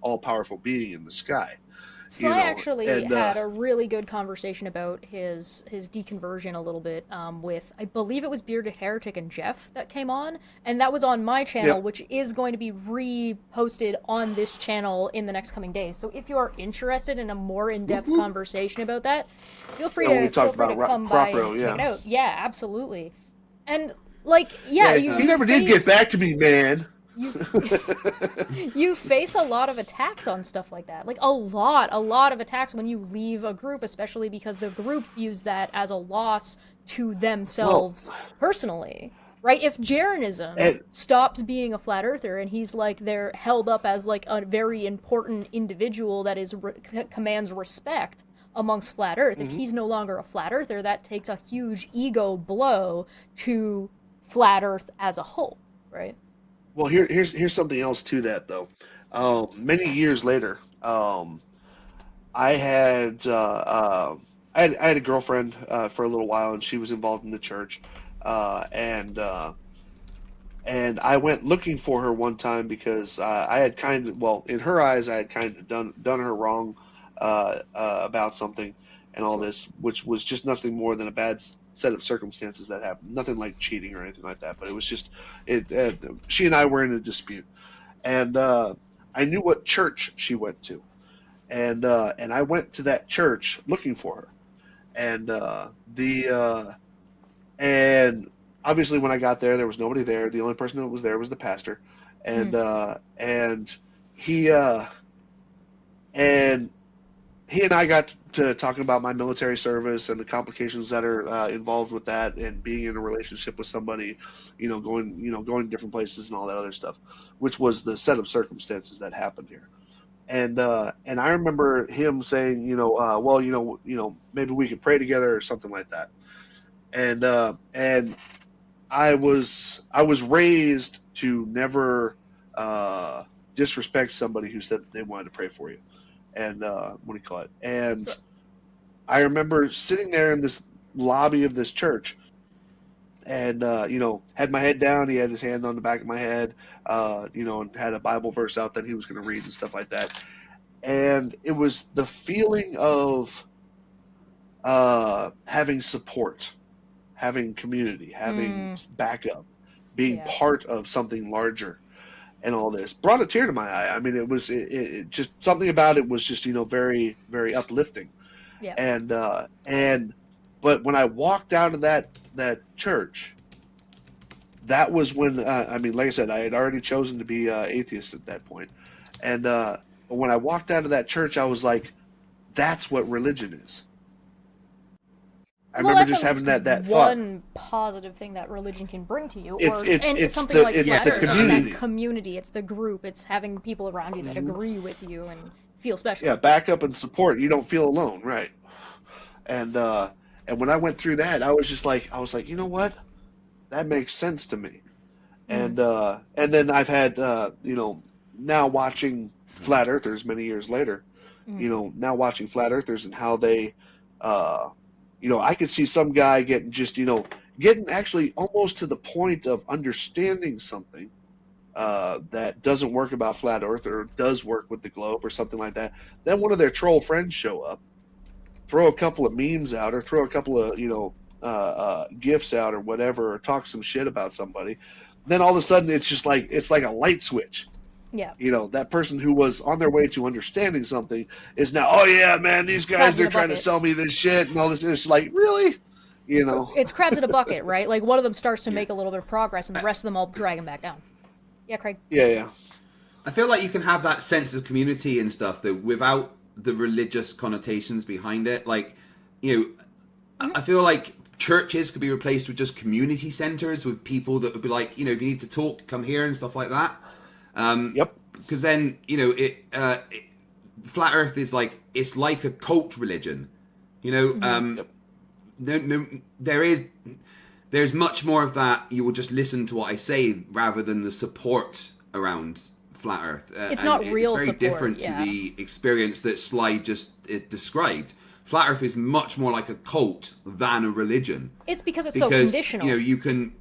all powerful being in the sky?" Sly actually had a really good conversation about his deconversion a little bit with, I believe it was Bearded Heretic and Jeff that came on, and that was on my channel, which is going to be reposted on this channel in the next coming days. So if you are interested in a more in-depth conversation about that, feel free to come by and check it out. Yeah, absolutely. And he never did get back to me, man. You face a lot of attacks on stuff like that. Like a lot of attacks when you leave a group, especially because the group views that as a loss to themselves personally. Right? If Jeranism stops being a flat earther and he's they're held up as a very important individual that commands respect amongst flat earth, if he's no longer a flat earther, that takes a huge ego blow to flat earth as a whole, right? Well, here's something else to that though. Many years later, I had I had a girlfriend for a little while, and she was involved in the church, uh, and uh, and I went looking for her one time because I had kind of, well, in her eyes, I had kind of done her wrong about something and all Sure. this, which was just nothing more than a bad set of circumstances that happened. Nothing like cheating or anything like that, but it was just it. She and I were in a dispute, and I knew what church she went to, and I went to that church looking for her, and the and obviously when I got there, there was nobody there. The only person that was there was the pastor, Hmm. and he and he and I got to talking about my military service and the complications that are involved with that, and being in a relationship with somebody, going to different places and all that other stuff, which was the set of circumstances that happened here. And I remember him saying, well, maybe we could pray together or something like that. And I was raised to never disrespect somebody who said they wanted to pray for you, and what do you call it? And Sure. I remember sitting there in this lobby of this church, and had my head down. He had his hand on the back of my head, and had a Bible verse out that he was going to read and stuff like that. And it was the feeling of having support, having community, having Mm, backup, being yeah. part of something larger, and all this brought a tear to my eye. I mean, it just something about it was just very very uplifting. Yeah. And but when I walked out of that church, that was when I mean, like I said, I had already chosen to be atheist at that point, and but when I walked out of that church, I was like, that's what religion is. I Well, remember that's just at having least that thought. one positive thing that religion can bring to you, It's or it's and it's something the like it's flat the Earth. It's that community. community. It's the group. It's having people around you that Hmm. agree with you and feel special. Yeah, backup and support. You don't feel alone, right? And and when I went through that, I was like, you know what? That makes sense to me. Mm, And then I've had now watching flat earthers many years later, mm. now watching flat earthers and how they uh I could see some guy getting just getting actually almost to the point of understanding something that doesn't work about flat earth or does work with the globe or something like that. Then one of their troll friends show up, throw a couple of memes out or throw a couple of gifts out or whatever, or talk some shit about somebody. Then all of a sudden it's like a light switch. Yeah. That person who was on their way to understanding something is now, oh yeah, man, these guys, Crabs in they're a trying to bucket. sell me this shit and all this. And it's like, really, you know? It's crabs in a bucket, right? Like one of them starts to Yeah. make a little bit of progress, and the rest of them all drag him back down. Yeah, Craig. Yeah, yeah. I feel like you can have that sense of community and stuff though without the religious connotations behind it. Like, you know, Hmm. I feel like churches could be replaced with just community centers with people that would be like, if you need to talk, come here and stuff like that. Yep. Because then, flat Earth is like it's like a cult religion. You know, Hmm. Yep. no, no, there's much more of that. You will just listen to what I say rather than the support around flat Earth, It's and not it's real very support. different to Yeah. the experience that Sly just described. Flat Earth is much more like a cult than a religion It's because it's so because conditional. you can,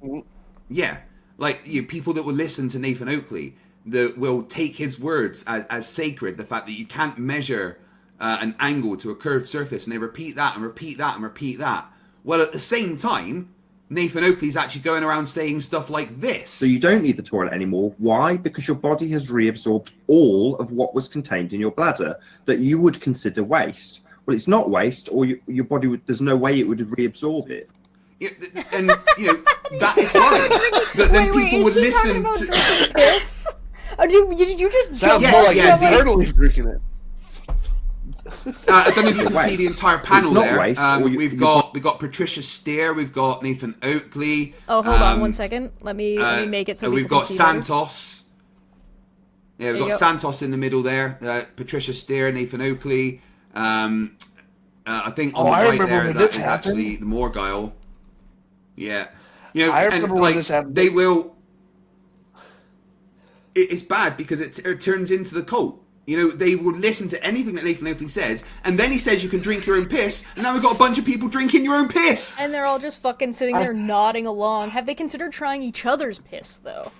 Mhm. yeah, like people that will listen to Nathan Oakley that will take his words as sacred. The fact that you can't measure an angle to a curved surface, and they repeat that and repeat that and repeat that. Well, at the same time, Nathan Oakley's actually going around saying stuff like this. So you don't need the toilet anymore. Why? Because your body has reabsorbed all of what was contained in your bladder that you would consider waste. Well, it's not waste, or your body would. There's no way it would reabsorb it. Yeah, and that is fine. But then Wait, people is would he talking listen about to. drinking piss? Or did you just Sounds jump more Yes, like yeah, you're internally drinking it. I don't know if you can see the Waste. entire panel It's not there. waste, or We've got Patricia Steer, we've got Nathan Oakley. Oh, hold on one second. Let me make it so people we've got can see better. Santos. Yeah, we've There you got go. Santos in the middle there. Patricia Steer, Nathan Oakley. I think on Oh, the I right remember there when that this is happened. actually the Morgile. Yeah, I remember and when like this happened. they will. it's bad because it turns into the cult. You know, they will listen to anything that Nathan Oakley says, and then he says you can drink your own piss, and now we've got a bunch of people drinking your own piss! And they're all just fucking sitting there nodding along. Have they considered trying each other's piss, though?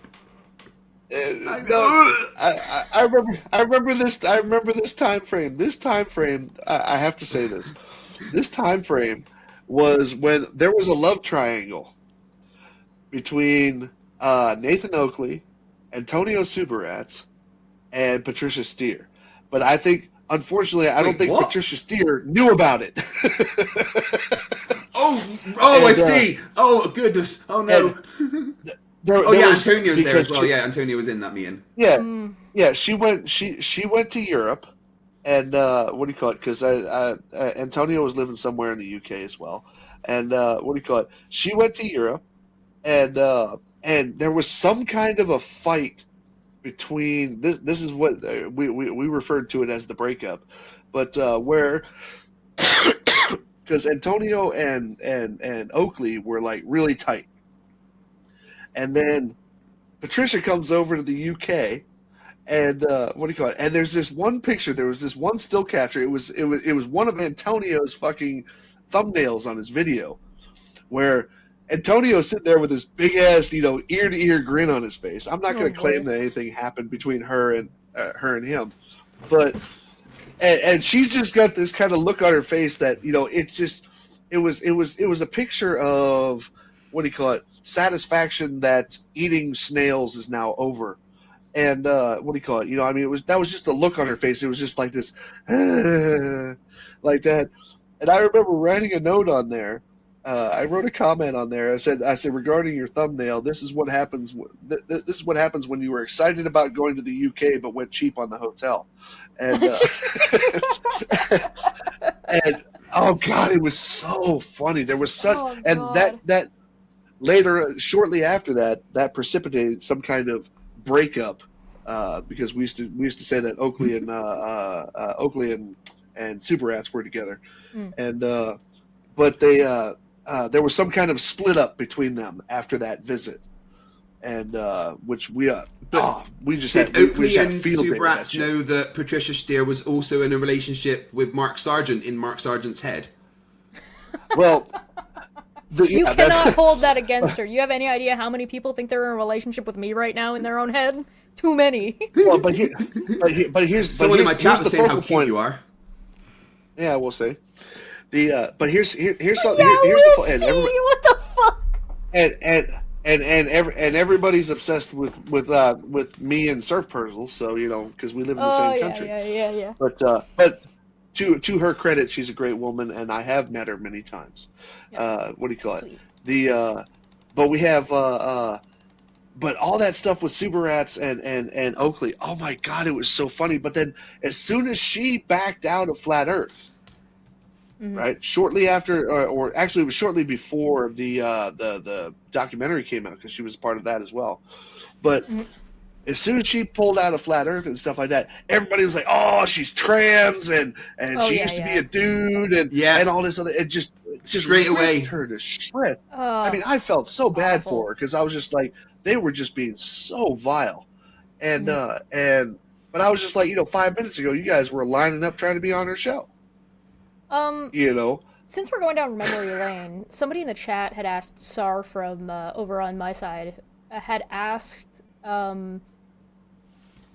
I remember this time frame. This time frame, I have to say this. This time frame was when there was a love triangle between Nathan Oakley, Antonio Subarats, and Patricia Steer. But I think, unfortunately, I don't think Patricia Steer knew about it. I see. Oh, goodness. Oh, no. Antonio's there as well. Antonio was in that meeting. Yeah, she went to Europe, and because Antonio was living somewhere in the UK as well, and she went to Europe, and there was some kind of a fight between this is what we referred to it as the breakup, but where because Antonio and Oakley were like really tight. And then Patricia comes over to the UK, and and there's this one picture. There was this one still capture. It was one of Antonio's fucking thumbnails on his video, where Antonio's sitting there with this big ass, ear to ear grin on his face. I'm not going to claim that anything happened between her and him, but and she's just got this kind of look on her face that it was a picture of satisfaction that eating snails is now over. And that was just the look on her face. It was just like this, like that. And I remember writing a note on there. I wrote a comment on there. I said, regarding your thumbnail, this is what happens. This is what happens when you were excited about going to the UK but went cheap on the hotel. And and oh god, it was so funny. There was such that later, shortly after that precipitated some kind of breakup, because we used to say that Oakley and Subarats were together, and but they there was some kind of split up between them after that visit, and which we just had. Oakley and Subarats know that Patricia Steer was also in a relationship with Mark Sargent in Mark Sargent's head. Well. You cannot hold that against her. You have any idea how many people think they're in a relationship with me right now in their own head? Too many. Well, but here's someone in my chat was saying how cute you are. Yeah, we'll see. But here's the what the fuck? And everybody's obsessed with me and Surf Persil, so because we live in the same country. Yeah. But to her credit, she's a great woman, and I have met her many times. Sweet. But we have but all that stuff with Subarats and Oakley. Oh my god, it was so funny. But then as soon as she backed out of Flat Earth, right, shortly after, or actually it was shortly before the documentary came out, because she was part of that as well. But as soon as she pulled out of Flat Earth and stuff like that, everybody was like, "Oh, she's trans, and she used to be a dude, and all this other." It just straight away her to shred. I mean, I felt so bad for her, because I was just like, they were just being so vile, but I was just like, 5 minutes ago, you guys were lining up trying to be on her show. Since we're going down memory lane, somebody in the chat had asked Sar from over on my side had asked.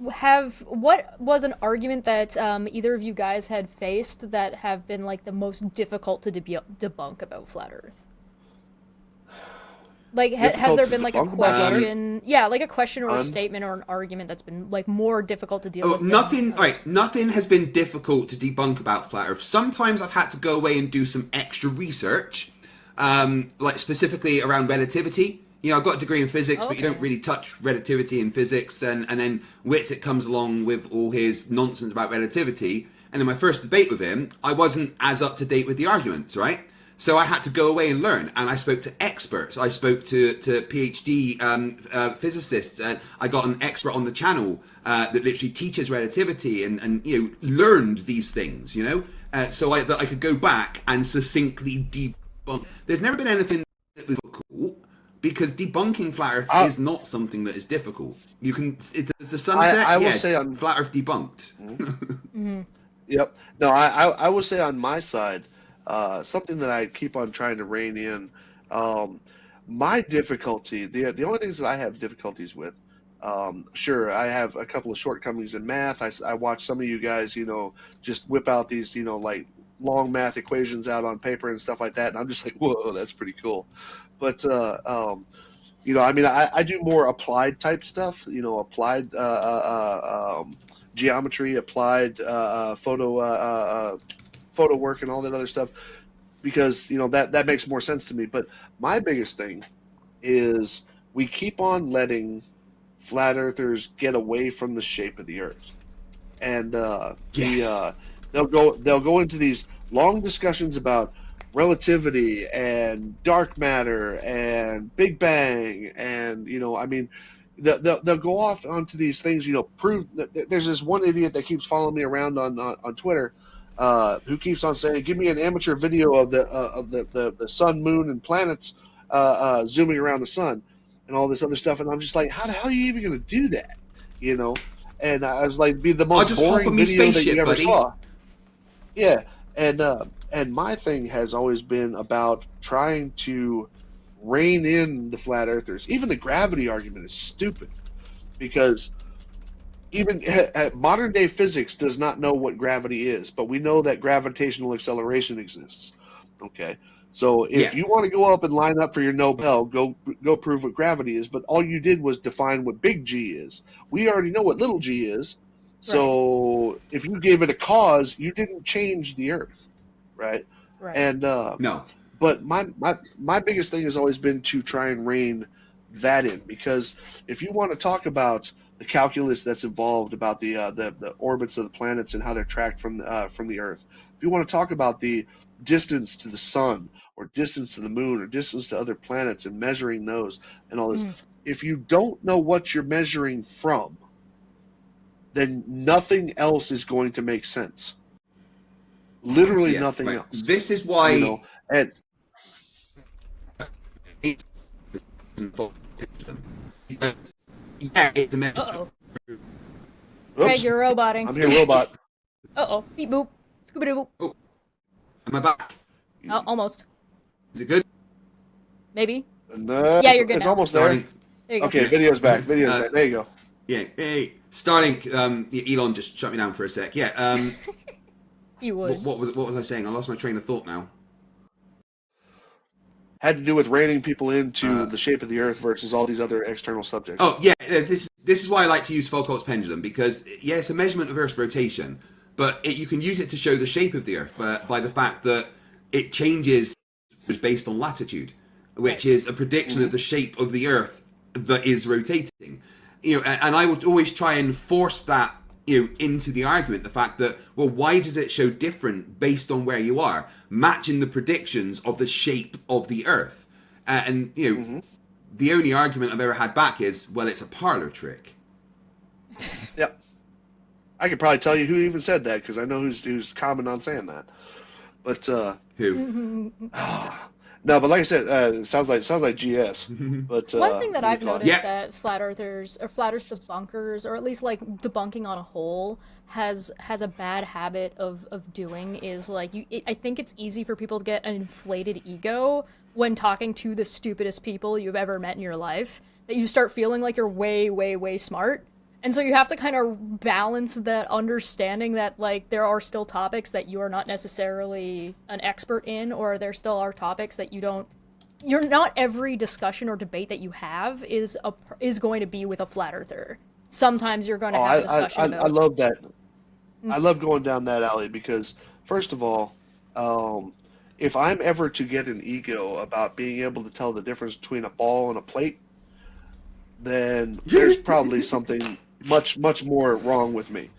What was an argument that either of you guys had faced that have been like the most difficult to debunk about Flat Earth? Like, has there been like a question? Yeah, like a question or a statement or an argument that's been like more difficult to deal with. Nothing. Right, nothing has been difficult to debunk about Flat Earth. Sometimes I've had to go away and do some extra research, like specifically around relativity. I've got a degree in physics, but you don't really touch relativity in physics. And then Witsit comes along with all his nonsense about relativity. And in my first debate with him, I wasn't as up to date with the arguments, right? So I had to go away and learn. And I spoke to experts. I spoke to PhD physicists. And I got an expert on the channel that literally teaches relativity and learned these things, so that I could go back and succinctly debunk. There's never been anything that was difficult. because debunking flat Earth is not something that is difficult. You can, it's the sunset. I will say on flat Earth debunked. Yep. No, I will say on my side, something that I keep on trying to rein in. My difficulty, the only things that I have difficulties with, sure, I have a couple of shortcomings in math. I watch some of you guys, just whip out these, like long math equations out on paper and stuff like that, and I'm just like, whoa, that's pretty cool. But I mean, I do more applied type stuff. Applied geometry, applied photo work, and all that other stuff, because that makes more sense to me. But my biggest thing is we keep on letting flat earthers get away from the shape of the Earth, and they'll go into these long discussions about relativity and dark matter and Big Bang, and I mean, they'll go off onto these things. Prove that there's this one idiot that keeps following me around on Twitter, who keeps on saying, "Give me an amateur video of the sun, moon, and planets zooming around the sun," and all this other stuff. And I'm just like, how the hell are you even going to do that? And I was like, be the most boring video that you ever saw. Yeah, and my thing has always been about trying to rein in the flat earthers. Even the gravity argument is stupid, because even modern day physics does not know what gravity is, but we know that gravitational acceleration exists. Okay, so if you want to go up and line up for your Nobel, go prove what gravity is. But all you did was define what big G is. We already know what little g is. So if you gave it a cause, you didn't change the Earth, right? And no. But my biggest thing has always been to try and rein that in, because if you want to talk about the calculus that's involved about the orbits of the planets and how they're tracked from the Earth, if you want to talk about the distance to the sun or distance to the moon or distance to other planets and measuring those and all this, if you don't know what you're measuring from, then nothing else is going to make sense. Literally nothing else. This is why. And It's Uh-oh. Greg, you're roboting. I'm here, robot. Uh-oh. Beep boop. Scooby-doo boop. Oh, am I back? Oh, almost. Is it good? Maybe. No, Yeah, you're good It's now. almost Starting. There you go. Okay, video's back. Video's back. There you go. Yeah. Hey, starting. Elon just shut me down for a sec. Yeah. You would. What was I saying? I lost my train of thought now. Had to do with reining people into the shape of the Earth versus all these other external subjects. Oh yeah, this is why I like to use Foucault's pendulum, because it's a measurement of Earth's rotation, but you can use it to show the shape of the Earth by the fact that it changes based on latitude, which is a prediction of the shape of the Earth that is rotating. And I would always try and force that into the argument, the fact that, well, why does it show different based on where you are, matching the predictions of the shape of the Earth? The only argument I've ever had back is, well, it's a parlor trick. Yep. I could probably tell you who even said that, because I know who's common on saying that. But Who? No, but like I said, it sounds like GS. But one thing that I've noticed Yeah. that flat earthers or flat earth debunkers, or at least like debunking on a whole, has a bad habit of doing is like I think it's easy for people to get an inflated ego when talking to the stupidest people you've ever met in your life, that you start feeling like you're way, way, way smart. And so you have to kind of balance that understanding that, like, there are still topics that you are not necessarily an expert in, or there still are topics that you're not every discussion or debate that you have is going to be with a flat earther. Sometimes you're going to have a discussion about... I love that. I love going down that alley, because, first of all, if I'm ever to get an ego about being able to tell the difference between a ball and a plate, then there's probably something much more wrong with me.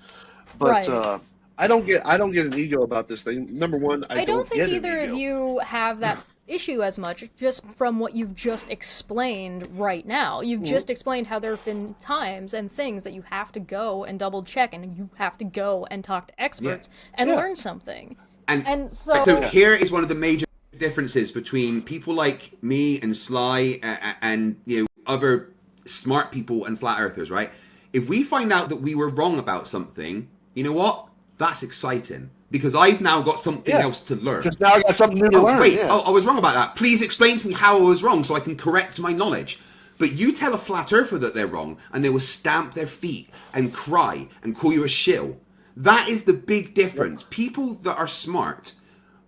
But Right. I don't get an ego about this thing. Number one, I don't think get an either ego. of you have that issue as much, just from what you've just explained right now. You've just explained how there have been times and things that you have to go and double check, and you have to go and talk to experts and learn something. And so here is one of the major differences between people like me and Sly and other smart people and flat earthers, right? If we find out that we were wrong about something, you know what? That's exciting because I've now got something else to learn. Because now I got something new to learn. Wait, I was wrong about that. Please explain to me how I was wrong so I can correct my knowledge. But you tell a flat earther that they're wrong and they will stamp their feet and cry and call you a shill. That is the big difference. People that are smart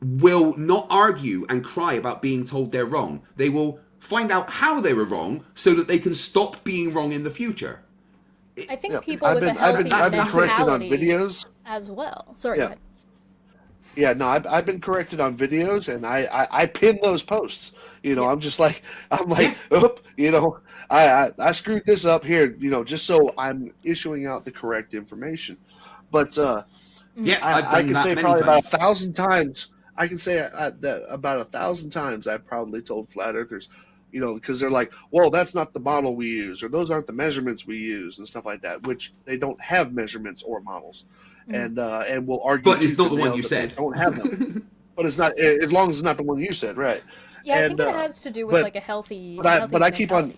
will not argue and cry about being told they're wrong. They will find out how they were wrong so that they can stop being wrong in the future. I think people with a healthy corrected on videos as well. Sorry, go ahead. Yeah, no, I've been corrected on videos, and I pin those posts. I'm just like, oop, I screwed this up here, just so I'm issuing out the correct information. But I can say probably about 1,000 times. I can say that about 1,000 times I've probably told flat earthers, because they're like, well, that's not the model we use, or those aren't the measurements we use, and stuff like that, which they don't have measurements or models, and we'll argue. But it's not the one you said. They don't have them. But it's not, as long as it's not the one you said, right? Yeah, I think it has to do with like a healthy. But I keep on.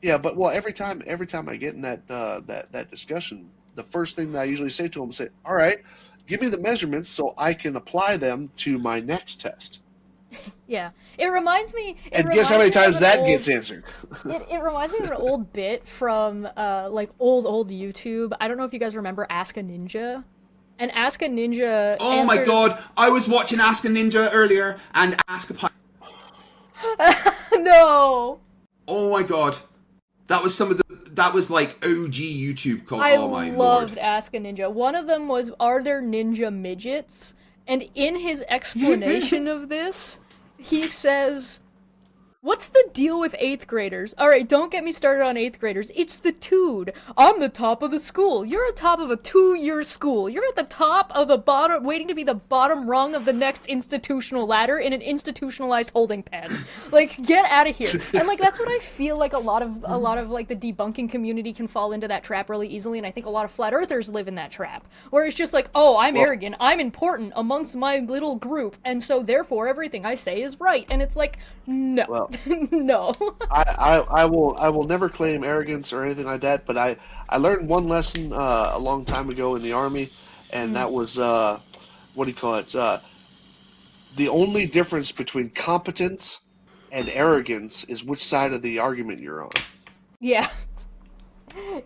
Yeah, but every time I get in that discussion, the first thing that I usually say to them is, all right, give me the measurements so I can apply them to my next test. Yeah, it reminds me. And guess how many times that gets answered? It reminds me of an old bit from like old YouTube. I don't know if you guys remember Ask a Ninja. And Ask a Ninja. Oh my god! I was watching Ask a Ninja earlier and Ask a No. Oh my god, that was like OG YouTube. I loved Ask a Ninja. One of them was, "Are there ninja midgets?" And in his explanation of this, he says, "What's the deal with 8th graders? Alright, don't get me started on 8th graders. It's the tude. I'm the top of the school. You're at top of a 2-year school. You're at the top of the bottom, waiting to be the bottom rung of the next institutional ladder in an institutionalized holding pen. Like, get out of here." And like, that's what I feel like a lot of like the debunking community can fall into that trap really easily, and I think a lot of flat earthers live in that trap. Where it's just like, oh, I'm arrogant, I'm important amongst my little group, and so therefore everything I say is right. And it's like, no. Well, no. I will never claim arrogance or anything like that, but I learned one lesson a long time ago in the Army, and that was the only difference between competence and arrogance is which side of the argument you're on. Yeah.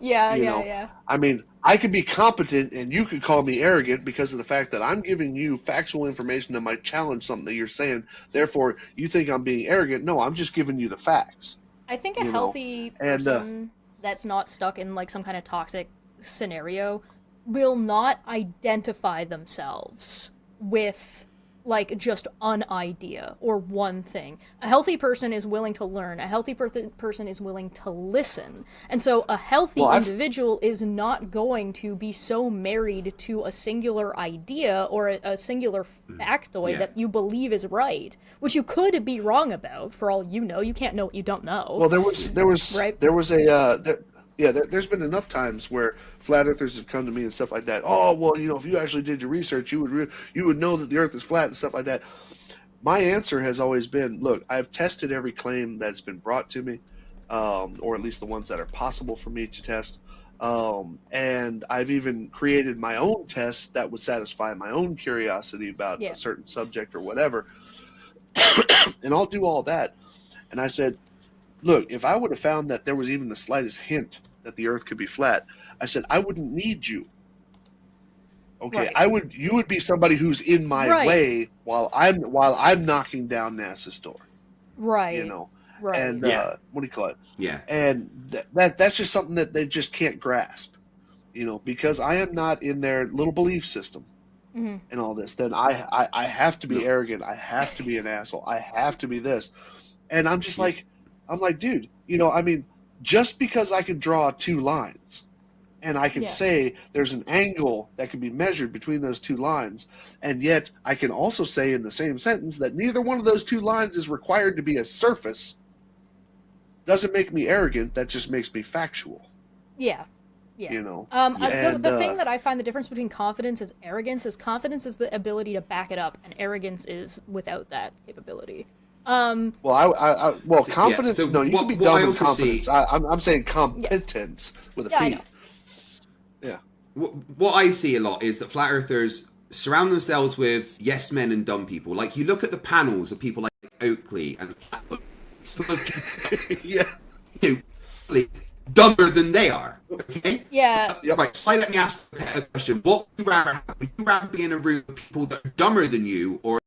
Yeah. I mean, I could be competent and you could call me arrogant because of the fact that I'm giving you factual information that might challenge something that you're saying. Therefore, you think I'm being arrogant. No, I'm just giving you the facts. I think a healthy person that's not stuck in like some kind of toxic scenario will not identify themselves with like just an idea or one thing. A healthy person is willing to learn. A healthy person is willing to listen. And so a healthy individual is not going to be so married to a singular idea or a singular factoid that you believe is right, which you could be wrong about for all you know. You can't know what you don't know. Well, there's been enough times where flat earthers have come to me and stuff like that. Oh, well, if you actually did your research, you would know that the Earth is flat and stuff like that. My answer has always been, look, I've tested every claim that's been brought to me, or at least the ones that are possible for me to test. And I've even created my own test that would satisfy my own curiosity about a certain subject or whatever. And I'll do all that. And I said, look, if I would have found that there was even the slightest hint that the Earth could be flat, I said, I wouldn't need you. Okay, right. You would be somebody who's in my way while I'm knocking down NASA's door. Right. Right. And what do you call it? Yeah. And that's just something that they just can't grasp. Because I am not in their little belief system and all this, then I have to be arrogant. I have to be an asshole. I have to be this. And I'm just like, dude, just because I can draw 2 lines and I can say there's an angle that can be measured between those 2 lines, and yet I can also say in the same sentence that neither one of those 2 lines is required to be a surface, doesn't make me arrogant. That just makes me factual. Yeah. Yeah. You know. The thing that I find the difference between confidence and arrogance is confidence is the ability to back it up, and arrogance is without that capability. Confidence. So no, you can be dumb in confidence. I'm saying competence with a P. I know. Yeah. What I see a lot is that flat earthers surround themselves with yes men and dumb people. Like you look at the panels of people like Oakley and Yeah. dumber than they are. Okay. Yeah. Right. So let me ask a question. What would you rather have? Would you rather be in a room with people that are dumber than you or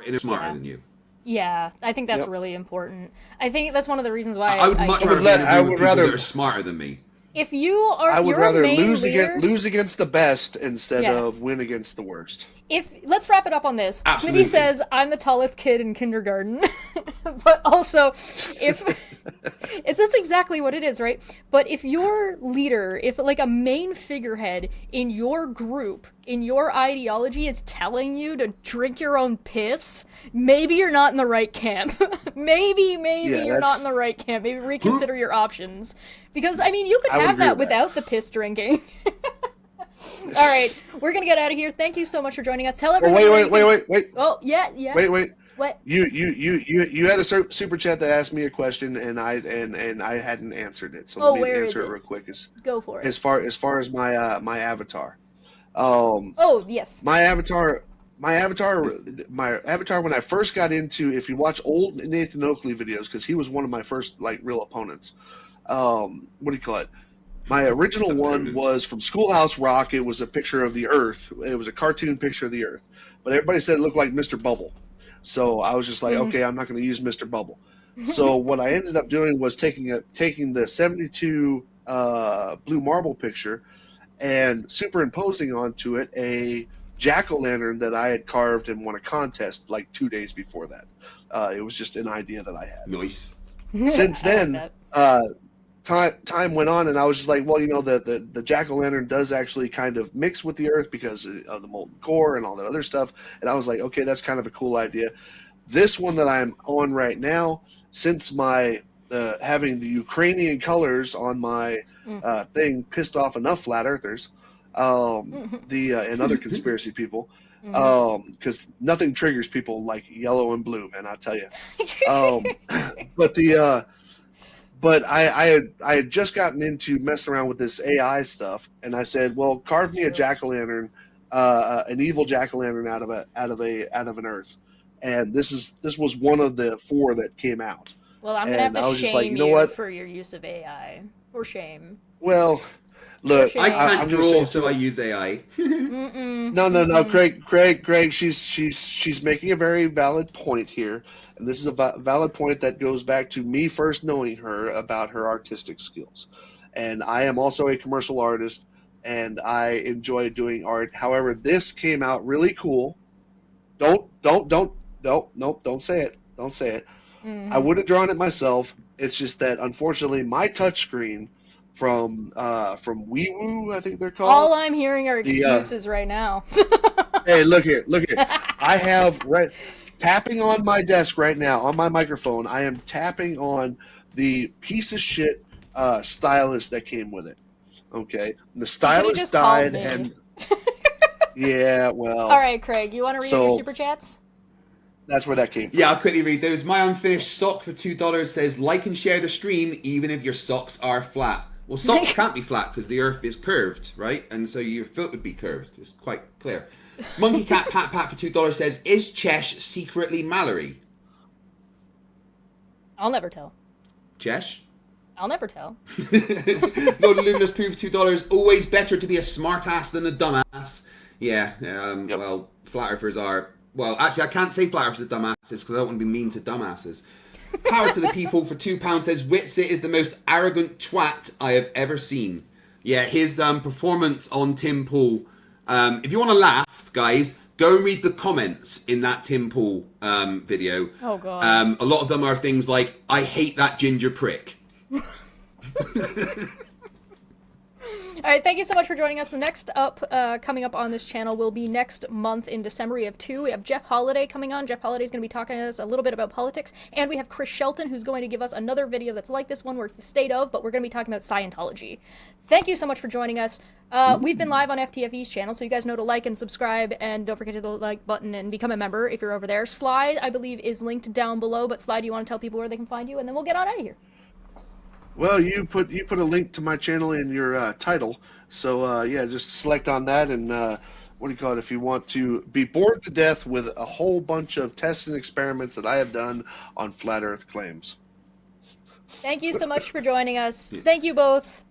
in a smarter than you? Yeah, I think that's really important. I think that's one of the reasons why I would much rather be in a room with people that are smarter than me. If you are, I would rather lose leader, against the best instead of win against the worst. Let's wrap it up on this. Absolutely. Smitty says I'm the tallest kid in kindergarten, but also that's exactly what it is, right? But if your leader, if like a main figurehead in your group, in your ideology is telling you to drink your own piss, maybe you're not in the right camp. maybe you're not in the right camp. Maybe reconsider your options. Because, I mean, you could have that without the piss drinking. All right, we're going to get out of here. Thank you so much for joining us. Tell everyone. Wait. Oh, yeah. Wait. What? You had a super chat that asked me a question and I hadn't answered it. So let me answer it real quick. Go for it. As far as my avatar. Yes. My avatar when I first got into, if you watch old Nathan Oakley videos, because he was one of my first like real opponents. What do you call it? My original one was from Schoolhouse Rock. It was a picture of the Earth. It was a cartoon picture of the Earth, but everybody said it looked like Mr. Bubble. So I was just like, okay, I'm not going to use Mr. Bubble. So what I ended up doing was taking the 72 blue marble picture and superimposing onto it a jack-o'-lantern that I had carved and won a contest like 2 days before that. It was just an idea that I had. Nice. Since then, time went on, and I was just like, well, you know, the jack-o'-lantern does actually kind of mix with the Earth because of the molten core and all that other stuff. And I was like, okay, that's kind of a cool idea. This one that I'm on right now, since my having the Ukrainian colors on my thing pissed off enough flat earthers, and other conspiracy people, because nothing triggers people like yellow and blue, man, I'll tell you. But I had just gotten into messing around with this AI stuff, and I said, well, carve me a jack-o'-lantern, an evil jack-o'-lantern out of an Earth, and this was one of the 4 that came out. Well, I'm gonna have to shame you for your use of AI. For shame. Well, look, I can't draw, so I use AI. No, Craig, she's making a very valid point here, and this is a valid point that goes back to me first knowing her about her artistic skills. And I am also a commercial artist, and I enjoy doing art. However, this came out really cool. Don't say it. Don't say it. I would have drawn it myself. It's just that unfortunately my touchscreen from WeWoo, I think they're called. All I'm hearing are excuses right now. Hey, look here. I have tapping on my desk right now on my microphone. I am tapping on the piece of shit stylus that came with it. Okay, the stylus died, and yeah, well. All right, Craig, you want to read your super chats? That's where that came from. Yeah, I'll quickly read those. My unfinished sock for $2 says, like and share the stream even if your socks are flat. Well, socks can't be flat because the Earth is curved, right? And so your foot would be curved. It's quite clear. Monkey Cat Pat Pat for $2 says, is Chesh secretly Mallory? I'll never tell. Chesh? I'll never tell. Lord Luminous Poo for $2. Always better to be a smartass than a dumbass. Yeah, well, flat earthers are... Well, actually, I can't say flat earthers are dumbasses because I don't want to be mean to dumbasses. Power to the People for £2 says, Witsit is the most arrogant twat I have ever seen. Yeah, his performance on Tim Pool. If you want to laugh, guys, go and read the comments in that Tim Pool video. Oh, God. A lot of them are things like, I hate that ginger prick. All right, thank you so much for joining us. The next coming up on this channel will be next month in December. We have two. We have Jeff Holiday coming on. Jeff Holiday is going to be talking to us a little bit about politics. And we have Chris Shelton, who's going to give us another video that's like this one, where it's the state of, but we're going to be talking about Scientology. Thank you so much for joining us. We've been live on FTFE's channel, so you guys know to like and subscribe, and don't forget to hit the like button and become a member if you're over there. Slide, I believe, is linked down below, but Slide, do you want to tell people where they can find you, and then we'll get on out of here. Well, you put a link to my channel in your title, so yeah, just select on that, and what do you call it? If you want to be bored to death with a whole bunch of tests and experiments that I have done on flat Earth claims. Thank you so much for joining us. Thank you both.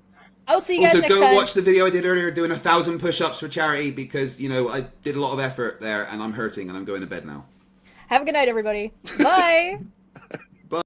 I'll see you guys also, next go time. watch the video I did earlier doing 1,000 push-ups for charity, because, you know, I did a lot of effort there and I'm hurting and I'm going to bed now. Have a good night, everybody. Bye. Bye.